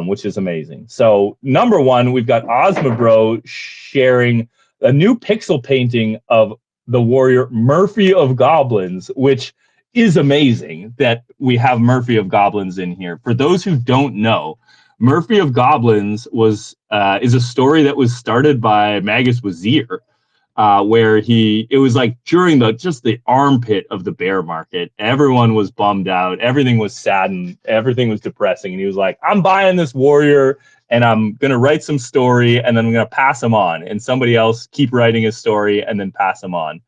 Which is amazing. So number one, we've got Ozma Bro sharing a new pixel painting of the warrior Murphy of Goblins, which is amazing that we have Murphy of Goblins in here. For those who don't know, Murphy of Goblins is a story that was started by Magus Wazir, where it was like during the armpit of the bear market. Everyone was bummed out. Everything was saddened. Everything was depressing. And he was like, I'm buying this warrior and I'm going to write some story and then I'm going to pass him on. And somebody else keep writing his story and then pass him on.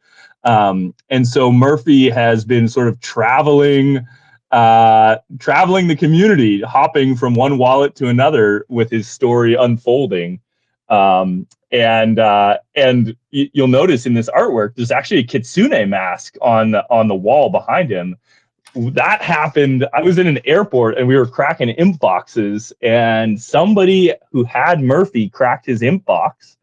And so Murphy has been sort of traveling the community, hopping from one wallet to another with his story unfolding. And you'll notice in this artwork, there's actually a kitsune mask on the wall behind him. That happened. I was in an airport and we were cracking imp boxes, and somebody who had Murphy cracked his imp box.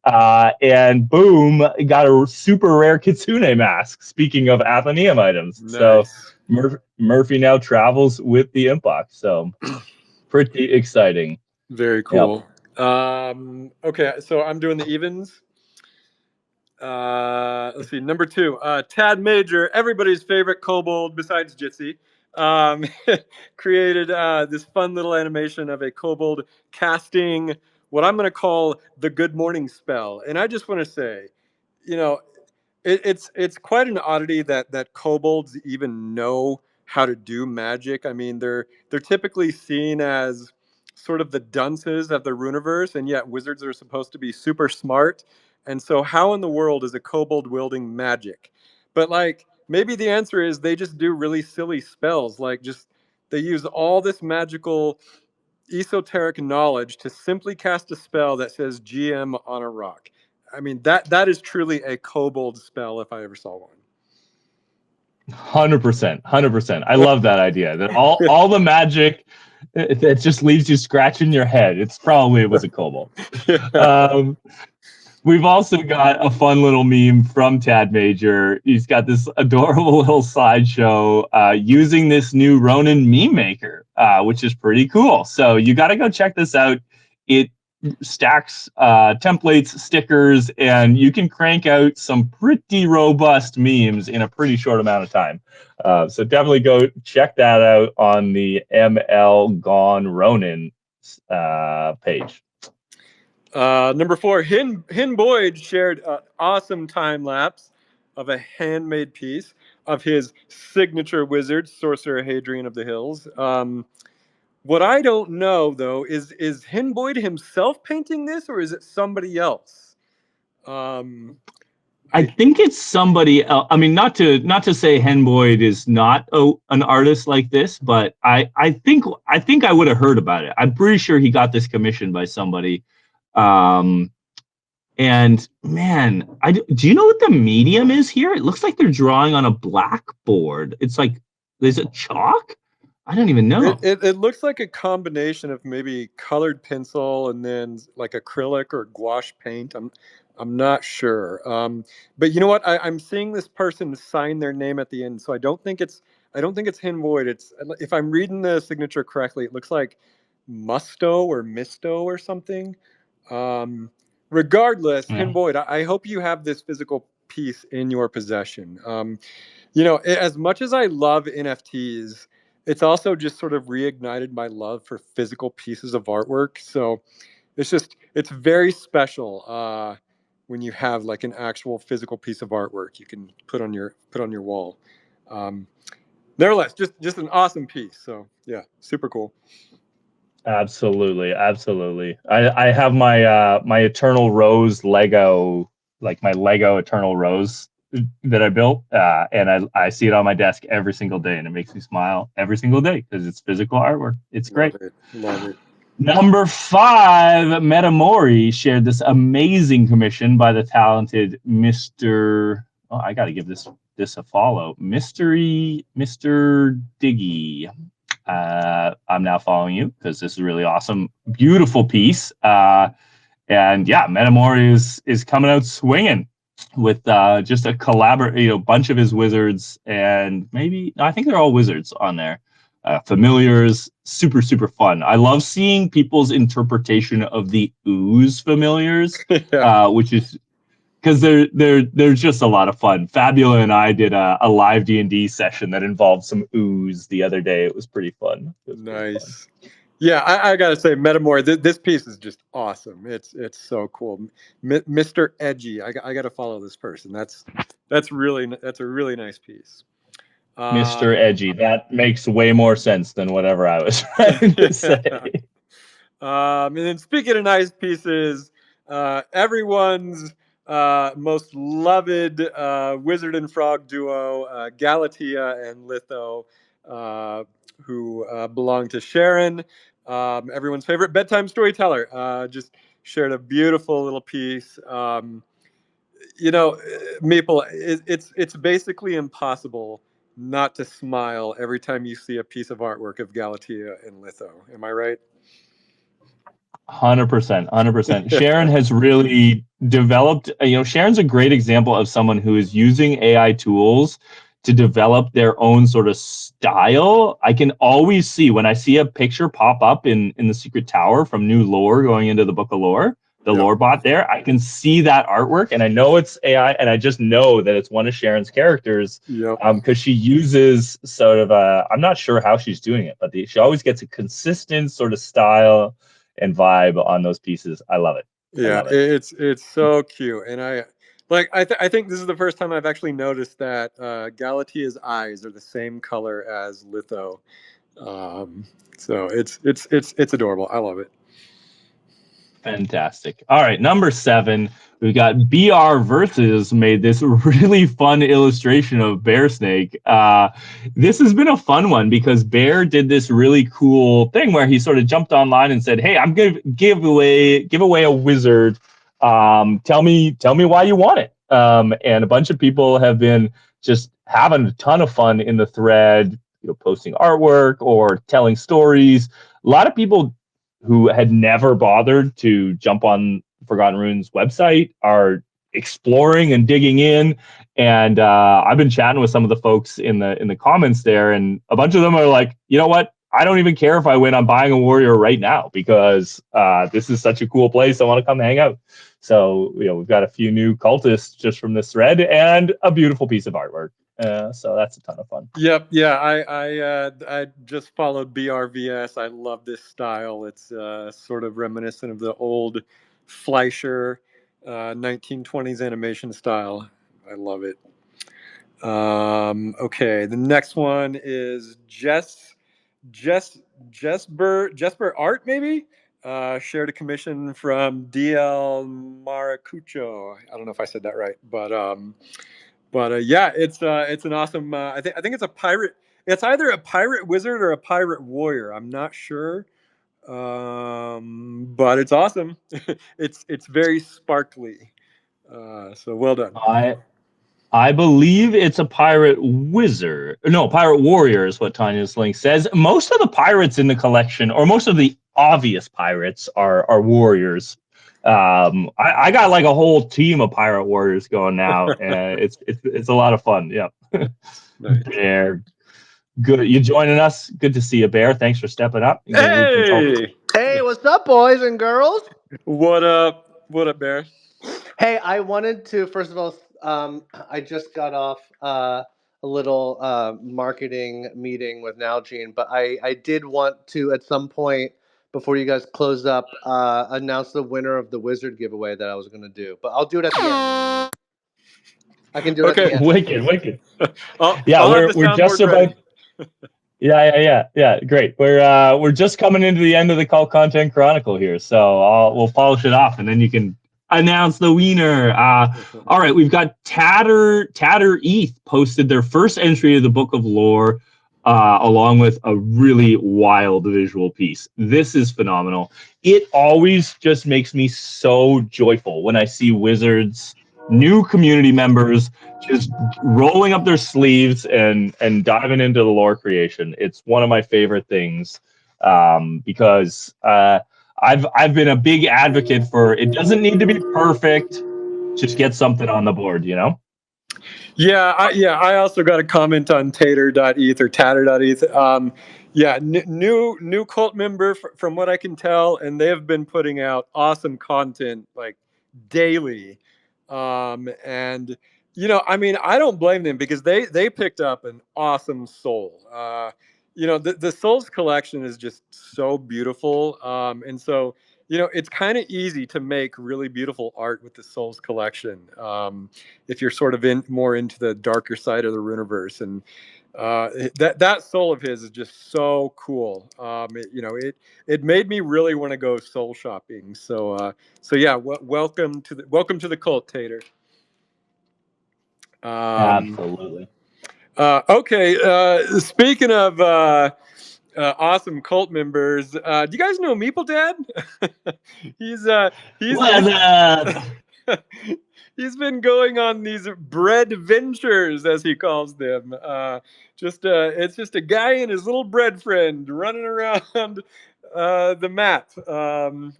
And boom, got a super rare kitsune mask. Speaking of Athenaeum items, Nice. so Murphy now travels with the imp box. So pretty exciting. Very cool. Okay, so I'm doing the evens. Let's see. Number 2, Tad Major, everybody's favorite kobold besides Jitsi, created this fun little animation of a kobold casting what I'm going to call the good morning spell. And I just want to say, you know, it's quite an oddity that kobolds even know how to do magic. I mean, they're typically seen as sort of the dunces of the Runiverse, and yet wizards are supposed to be super smart. And so, how in the world is a kobold wielding magic? But like, maybe the answer is they just do really silly spells, like just they use all this magical esoteric knowledge to simply cast a spell that says GM on a rock. I mean, that is truly a kobold spell if I ever saw one. 100%, 100%. I love that idea. That all the magic that just leaves you scratching your head. It was a kobold. Yeah. We've also got a fun little meme from Tad Major. He's got this adorable little slideshow using this new Ronin meme maker, which is pretty cool. So you got to go check this out. It stacks templates, stickers, and you can crank out some pretty robust memes in a pretty short amount of time. So definitely go check that out on the ML Gone Ronin page. Number 4, Hin Boyd shared an awesome time lapse of a handmade piece of his signature wizard, Sorcerer Hadrian of the Hills. What I don't know though is Hin Boyd himself painting this, or is it somebody else? I think it's somebody else. I mean, not to say Hen Boyd is not an artist like this, but I think I would have heard about it. I'm pretty sure he got this commissioned by somebody. And man, do you know what the medium is here? It looks like they're drawing on a blackboard. It's like, is it chalk? I don't even know. It looks like a combination of maybe colored pencil and then like acrylic or gouache paint. I'm not sure. But you know what? I'm seeing this person sign their name at the end, so I don't think it's Hin Boyd. It's, if I'm reading the signature correctly, it looks like Musto or Misto or something. Regardless, Yeah. Hin Boyd, I hope you have this physical piece in your possession. You know, as much as I love NFTs, it's also just sort of reignited my love for physical pieces of artwork. So it's very special when you have like an actual physical piece of artwork you can put on your wall. Nevertheless, just an awesome piece. So yeah, super cool. Absolutely, absolutely. I have my Eternal Rose Lego, like my Lego Eternal Rose that I built, and I see it on my desk every single day, and it makes me smile every single day because it's physical artwork. It's great. Love it. Number 5, Metamori shared this amazing commission by the talented Mr. Oh, I got to give this a follow. Mr. Diggy. I'm now following you because this is really awesome, beautiful piece. And yeah, Metamori is coming out swinging with just a bunch of his wizards, and I think they're all wizards on there. Familiars, super fun. I love seeing people's interpretation of the ooze familiars, Yeah. which is because they're just a lot of fun. Fabula and I did a live D&D session that involved some ooze the other day. It was pretty fun. Nice. Yeah, I gotta say, Metamore, this piece is just awesome. It's so cool. Mr. Edgy, I gotta follow this person. That's a really nice piece. Mr. Edgy. That makes way more sense than whatever I was trying to say. And then speaking of nice pieces, everyone's most loved wizard and frog duo, Galatea and Litho, who belong to Sharon, everyone's favorite bedtime storyteller, just shared a beautiful little piece. You know, Maple, it's basically impossible not to smile every time you see a piece of artwork of Galatea and Litho. Am I right? 100%, 100%. Sharon has really developed, Sharon's a great example of someone who is using AI tools to develop their own sort of style. I can always see when I see a picture pop up in the Secret Tower from new lore going into the Book of Lore, the lore bot there, I can see that artwork and I know it's AI, and I just know that it's one of Sharon's characters because she uses sort of I'm not sure how she's doing it, but she always gets a consistent sort of style and vibe on those pieces. I love it. Yeah, it's so cute, and I think this is the first time I've actually noticed that Galatea's eyes are the same color as Litho. So it's adorable. I love it. Fantastic. All right, number 7, we've got BR Versus made this really fun illustration of Bear Snake. This has been a fun one because Bear did this really cool thing where he sort of jumped online and said, "Hey, I'm gonna give away a wizard. Tell me why you want it." And a bunch of people have been just having a ton of fun in the thread, posting artwork or telling stories. A lot of people who had never bothered to jump on Forgotten Runes website are exploring and digging in. And I've been chatting with some of the folks in the comments there, and a bunch of them are like, you know what? I don't even care if I win. I'm buying a warrior right now because this is such a cool place. I want to come hang out. So we've got a few new cultists just from this thread and a beautiful piece of artwork. So that's a ton of fun. Yep. Yeah. I just followed BRVS. I love this style. It's sort of reminiscent of the old Fleischer 1920s animation style. I love it. Okay. The next one is Jesper Art, maybe? Shared a commission from DL Maracucho. I don't know if I said that right, but yeah, it's an awesome. I think it's a pirate. It's either a pirate wizard or a pirate warrior. I'm not sure, but it's awesome. It's very sparkly. So well done. I believe it's a pirate wizard. No, pirate warrior is what Tanya's link says. Most of the pirates in the collection, or most of the obvious pirates, are warriors. I got like a whole team of pirate warriors going now. It's a lot of fun. Yeah. Nice. Bear, good. You joining us? Good to see you, Bear. Thanks for stepping up. Hey, what's up, boys and girls? What up? What up, Bear? Hey, I wanted to first of all. I just got off a little marketing meeting with Nalgene, but I did want to at some point before you guys close up announce the winner of the wizard giveaway that I was going to do. But I'll do it at the end. I can do it at the end. Wicked. I'll we're just about. Yeah. Great. We're just coming into the end of the Cult Content Chronicle here, so we'll polish it off, and then you can announce the winner. All right, we've got Tatter ETH posted their first entry of the Book of Lore, along with a really wild visual piece. This is phenomenal. It always just makes me so joyful when I see wizards, new community members, just rolling up their sleeves and diving into the lore creation. It's one of my favorite things, because I've been a big advocate for it doesn't need to be perfect, just get something on the board, Yeah, I also got a comment on tater.eth or tatter.eth. New cult member from what I can tell, and they have been putting out awesome content like daily. And I don't blame them because they picked up an awesome soul. The Souls collection is just so beautiful. And so, it's kind of easy to make really beautiful art with the Souls collection. If you're sort of more into the darker side of the Runiverse, and that soul of his is just so cool. It made me really want to go soul shopping. So yeah, welcome to the cult, Tater. Absolutely. Okay. Speaking of awesome cult members, do you guys know Meeple Dad? He's been going on these bread ventures, as he calls them. It's just a guy and his little bread friend running around the map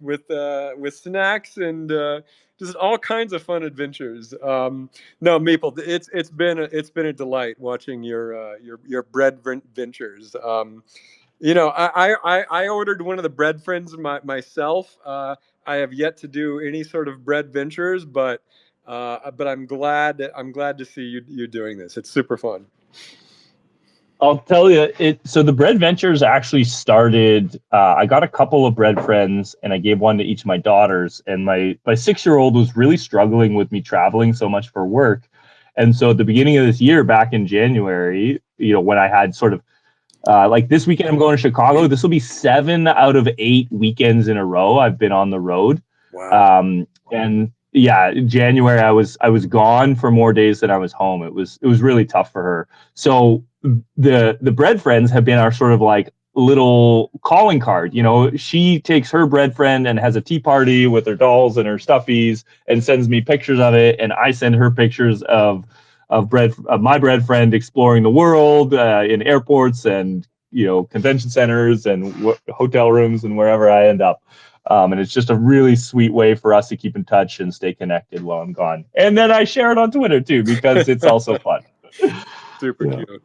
with snacks and just all kinds of fun adventures. No, Meeple, it's been a delight watching your bread ventures. I ordered one of the bread friends myself. I have yet to do any sort of bread ventures, but I'm glad to see you doing this. It's super fun. I'll tell you, so the bread ventures actually started. I got a couple of bread friends, and I gave one to each of my daughters. And my 6-year-old was really struggling with me traveling so much for work, and so at the beginning of this year, back in January, when I had sort of like this weekend, I'm going to Chicago. This will be 7 out of 8 weekends in a row I've been on the road. Wow. And yeah, January I was gone for more days than I was home. It was really tough for her. So the bread friends have been our sort of like little calling card. You know, she takes her bread friend and has a tea party with her dolls and her stuffies and sends me pictures of it, and I send her pictures of my bread friend exploring the world in airports and convention centers and hotel rooms and wherever I end up. And it's just a really sweet way for us to keep in touch and stay connected while I'm gone. And then I share it on Twitter too because it's also fun. Super Yeah. cute.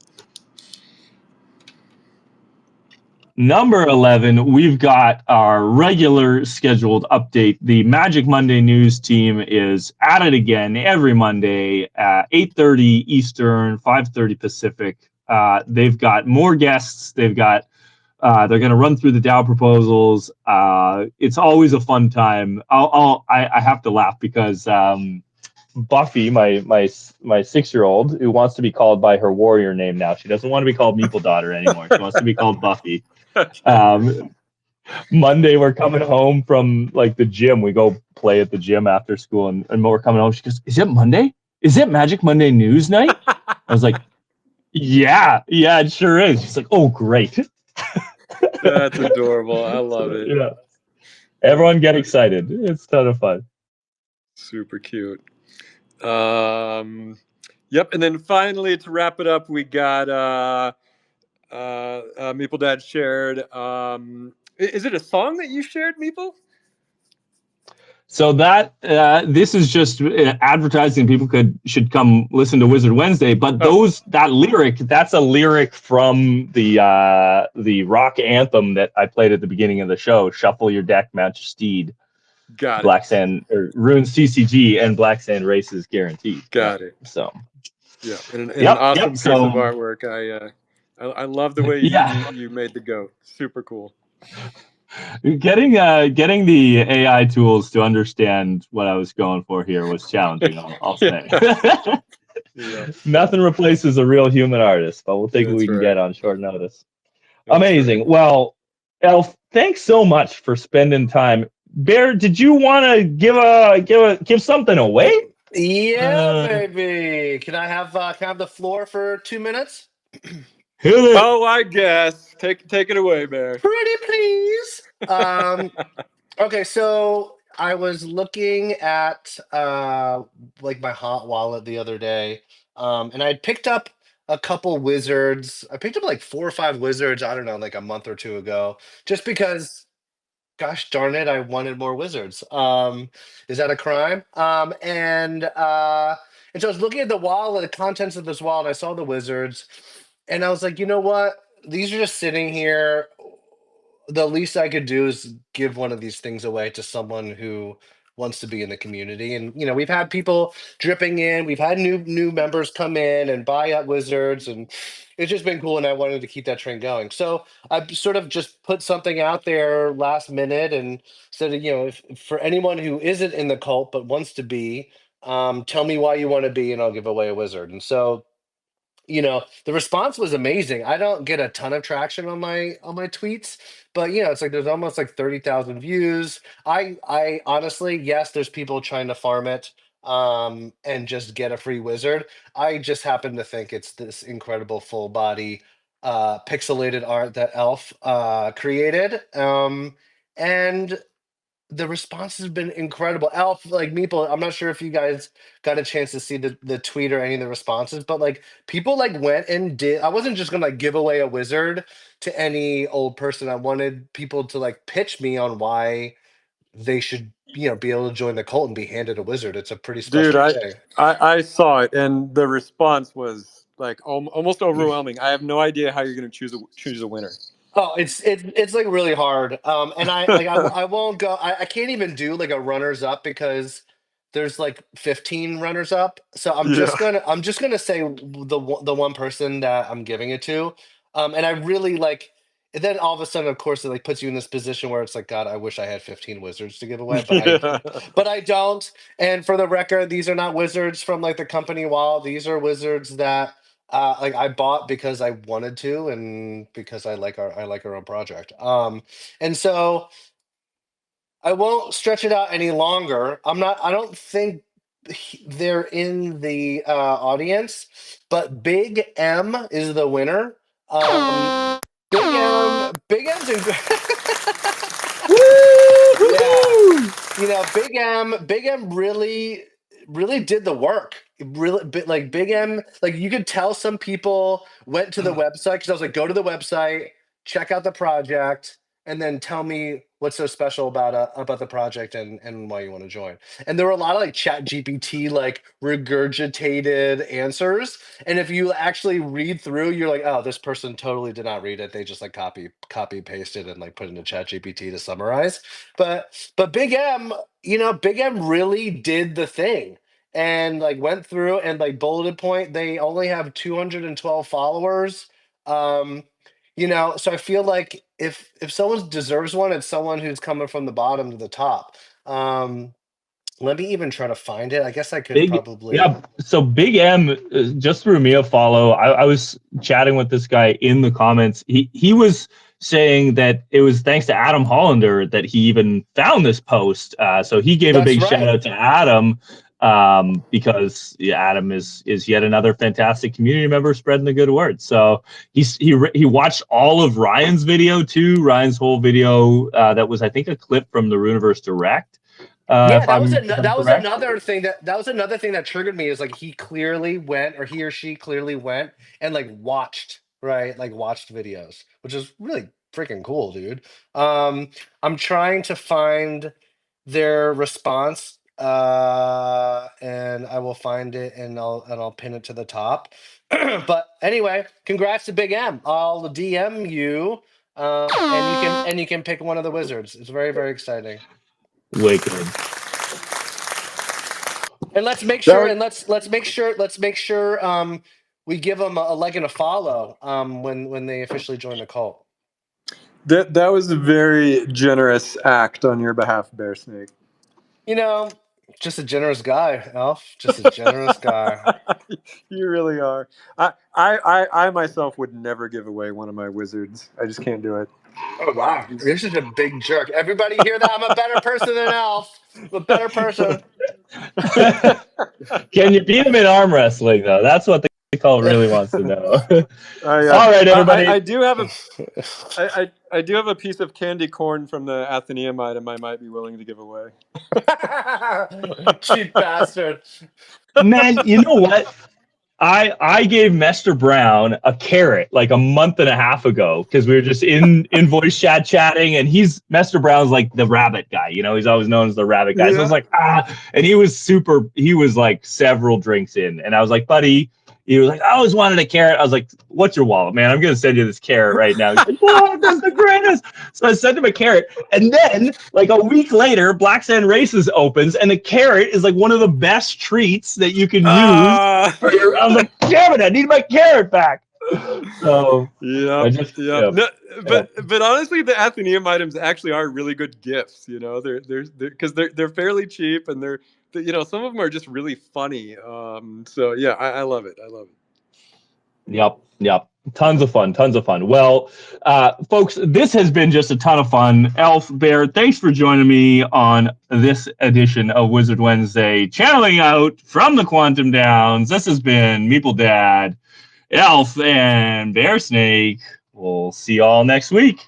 Number 11, we've got our regular scheduled update. The Magic Monday news team is at it again every Monday at 8:30 Eastern, 5:30 Pacific. They've got more guests. They're going to run through the DAO proposals. It's always a fun time. I have to laugh because Buffy, my 6-year-old, who wants to be called by her warrior name now. She doesn't want to be called Meeple Daughter anymore. She wants to be called Buffy. Monday, we're coming home from like the gym. We go play at the gym after school, and we're coming home. She goes, "Is it Monday? Is it Magic Monday news night?" I was like, "Yeah, it sure is." She's like, "Oh, great." That's adorable. I love it. Yeah. Everyone get excited. It's a ton of fun. Super cute. Yep. And then finally, to wrap it up, we got Meeple Dad shared. Is it a song that you shared, Meeple? So that this is just advertising. People should come listen to Wizard Wednesday. But that lyric, that's a lyric from the rock anthem that I played at the beginning of the show. Shuffle your deck, mount your steed. Got Black it. Sand or Rune CCG and Black Sand races guaranteed. Got it. So yeah, and an awesome piece of artwork. I love the way you made the goat. Super cool. Getting the AI tools to understand what I was going for here was challenging. I'll say. Yeah. Nothing replaces a real human artist, but we'll take what we can get on short notice. Amazing. Right. Well, Elf, thanks so much for spending time. Bear, did you want to give something away? Yeah, baby. Can I have the floor for 2 minutes? Oh, I guess. Take it away, Bear. Pretty please. Okay, so I was looking at like my hot wallet the other day, and I picked up a couple wizards. I picked up like 4 or 5 wizards, I don't know, like a month or two ago, just because gosh darn it, I wanted more wizards. Is that a crime? And so I was looking at the wall, the contents of this wall, and I saw the wizards, and I was like, you know what? These are just sitting here. The least I could do is give one of these things away to someone who wants to be in the community. And we've had people dripping in. We've had new members come in and buy up wizards, and it's just been cool. And I wanted to keep that trend going. So I sort of just put something out there last minute and said, if for anyone who isn't in the cult but wants to be, tell me why you want to be, and I'll give away a wizard. And so the response was amazing. I don't get a ton of traction on my tweets, but it's like there's almost like 30,000 views. I honestly, yes, there's people trying to farm it and just get a free wizard. I just happen to think it's this incredible full body pixelated art that Elf created. And the response has been incredible. Alf, like Meeple, I'm not sure if you guys got a chance to see the tweet or any of the responses, but like people like went and did. I wasn't just gonna like give away a wizard to any old person. I wanted people to like pitch me on why they should be able to join the cult and be handed a wizard. It's a pretty special thing. I saw it, and the response was like almost overwhelming. I have no idea how you're gonna choose a winner. Oh, it's like really hard. And I won't go. I can't even do like a runners up because there's like 15 runners up. So I'm just gonna say the one person that I'm giving it to. And I really like. And then all of a sudden, of course, it like puts you in this position where it's like, God, I wish I had 15 wizards to give away, but I don't. And for the record, these are not wizards from like the company wall. These are wizards that like I bought because I wanted to, and because I like our own project. And so I won't stretch it out any longer. I don't think they're in the audience, but Big M is the winner. Big M's in. Yeah, Woo-hoo-hoo! Big M really did the work. Really, like Big M, like you could tell some people went to the website because I was like, go to the website, check out the project, and then tell me what's so special about the project and why you want to join. And there were a lot of like Chat GPT like regurgitated answers. And if you actually read through, you're like, oh, this person totally did not read it. They just like copy pasted and like put into Chat GPT to summarize. But Big M, Big M really did the thing and like went through and like bulleted point. They only have 212 followers. So I feel like if someone deserves one, it's someone who's coming from the bottom to the top. Let me even try to find it. I guess I could Big, probably. yeah. So Big M just threw me a follow. I was chatting with this guy in the comments. He was saying that it was thanks to Adam Hollander that he even found this post. So he gave a That's big shout right. out to Adam because Adam is yet another fantastic community member spreading the good word. So he watched all of Ryan's video too. Ryan's whole video that was, I think, a clip from the Runiverse Direct. Yeah, If I'm that was correct. another thing that triggered me is like he clearly went or he or she clearly went and like watched, right? Like watched videos, which is really freaking cool, dude. I'm trying to find their response and I will find it and I'll pin it to the top. But anyway, congrats to Big M. I'll DM you and you can pick one of the wizards. It's very, very exciting. Wicked. And let's make That sure, was and let's make sure we give them a like and a follow when they officially join the cult. that was a very generous act on your behalf, Bear Snake. Just a generous guy, Elf. Just a generous guy. You really are. I myself would never give away one of my wizards. I just can't do it. Oh wow, you're such a big jerk. Everybody hear that? I'm a better person than Elf. I'm a better person. Can you beat him in arm wrestling, though? That's what the call really wants to know. I, All right, everybody. I do have a I do have a piece of candy corn from the Athenaeum item I might be willing to give away. Cheap bastard. Man, you know what? I gave Mester Brown a carrot like a month and a half ago because we were just in voice chat chatting, and Mester Brown's like the rabbit guy, he's always known as the rabbit guy. So I was like, and he was like several drinks in, and I was like, buddy, he was like, I always wanted a carrot. I was like, what's your wallet, man? I'm gonna send you this carrot right now. He's like, oh, that's the greatest. So I sent him a carrot, and then like a week later, Black Sand Races opens, and the carrot is like one of the best treats that you can use. I was like, damn it, I need my carrot back. So yeah. No, but honestly, the Athenaeum items actually are really good gifts. They're because they're fairly cheap, and they're some of them are just really funny. So yeah, I love it. I love it. Yep. Tons of fun. Well, folks, this has been just a ton of fun. Elf, Bear, thanks for joining me on this edition of Wizard Wednesday, channeling out from the Quantum Downs. This has been Meeple Dad, Elf, and Bear Snake. We'll see you all next week.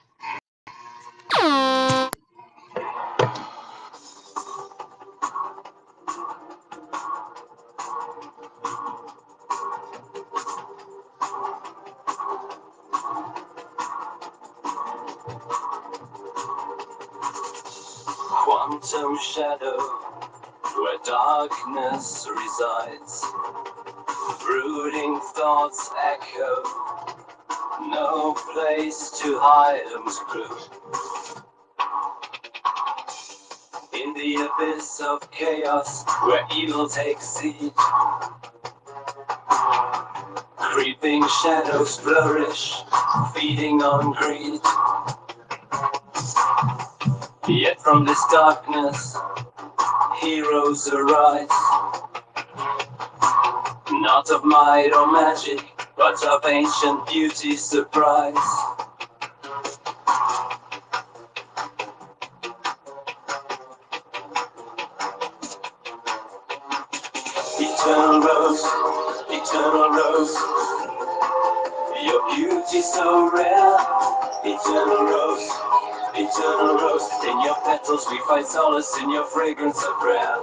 Quantum shadow, where darkness resides, brooding thoughts echo, no place to hide and screw. In the abyss of chaos, where evil takes seed, creeping shadows flourish, feeding on greed. Yet from this darkness, heroes arise, not of might or magic, but of ancient beauty's surprise. Eternal rose, eternal rose, your beauty so rare. Eternal rose, eternal rose, in your petals we find solace, in your fragrance of prayer.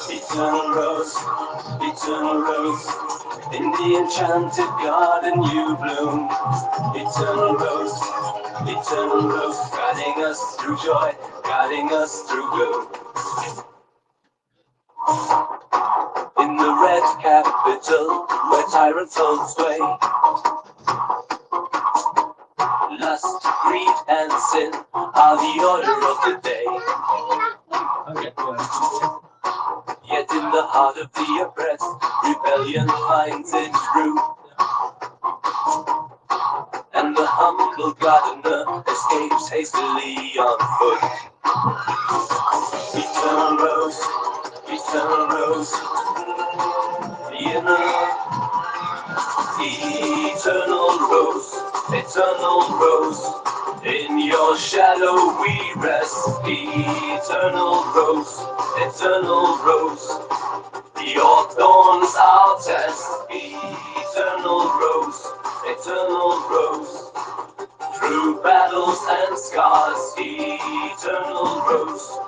Eternal rose, eternal rose, in the enchanted garden you bloom. Eternal rose, guiding us through joy, guiding us through gloom. In the red capital, where tyrants hold sway, lust, greed, and sin are the order of the day. Yet in the heart of the oppressed, rebellion finds its root, and the humble gardener escapes hastily on foot. Eternal rose, you know. Eternal rose, in your shadow we rest. Eternal rose, your thorns I'll test. Eternal rose, through battles and scars. Eternal rose,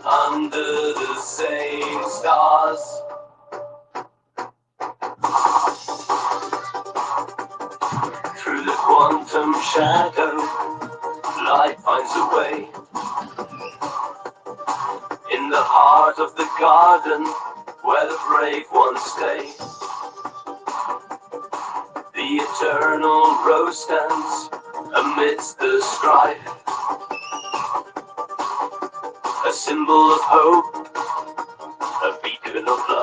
under the same stars. Through the quantum shadow, light finds a way. In the heart of the garden, where the brave ones stay, the eternal rose stands amidst the strife, a symbol of hope, a beacon of light.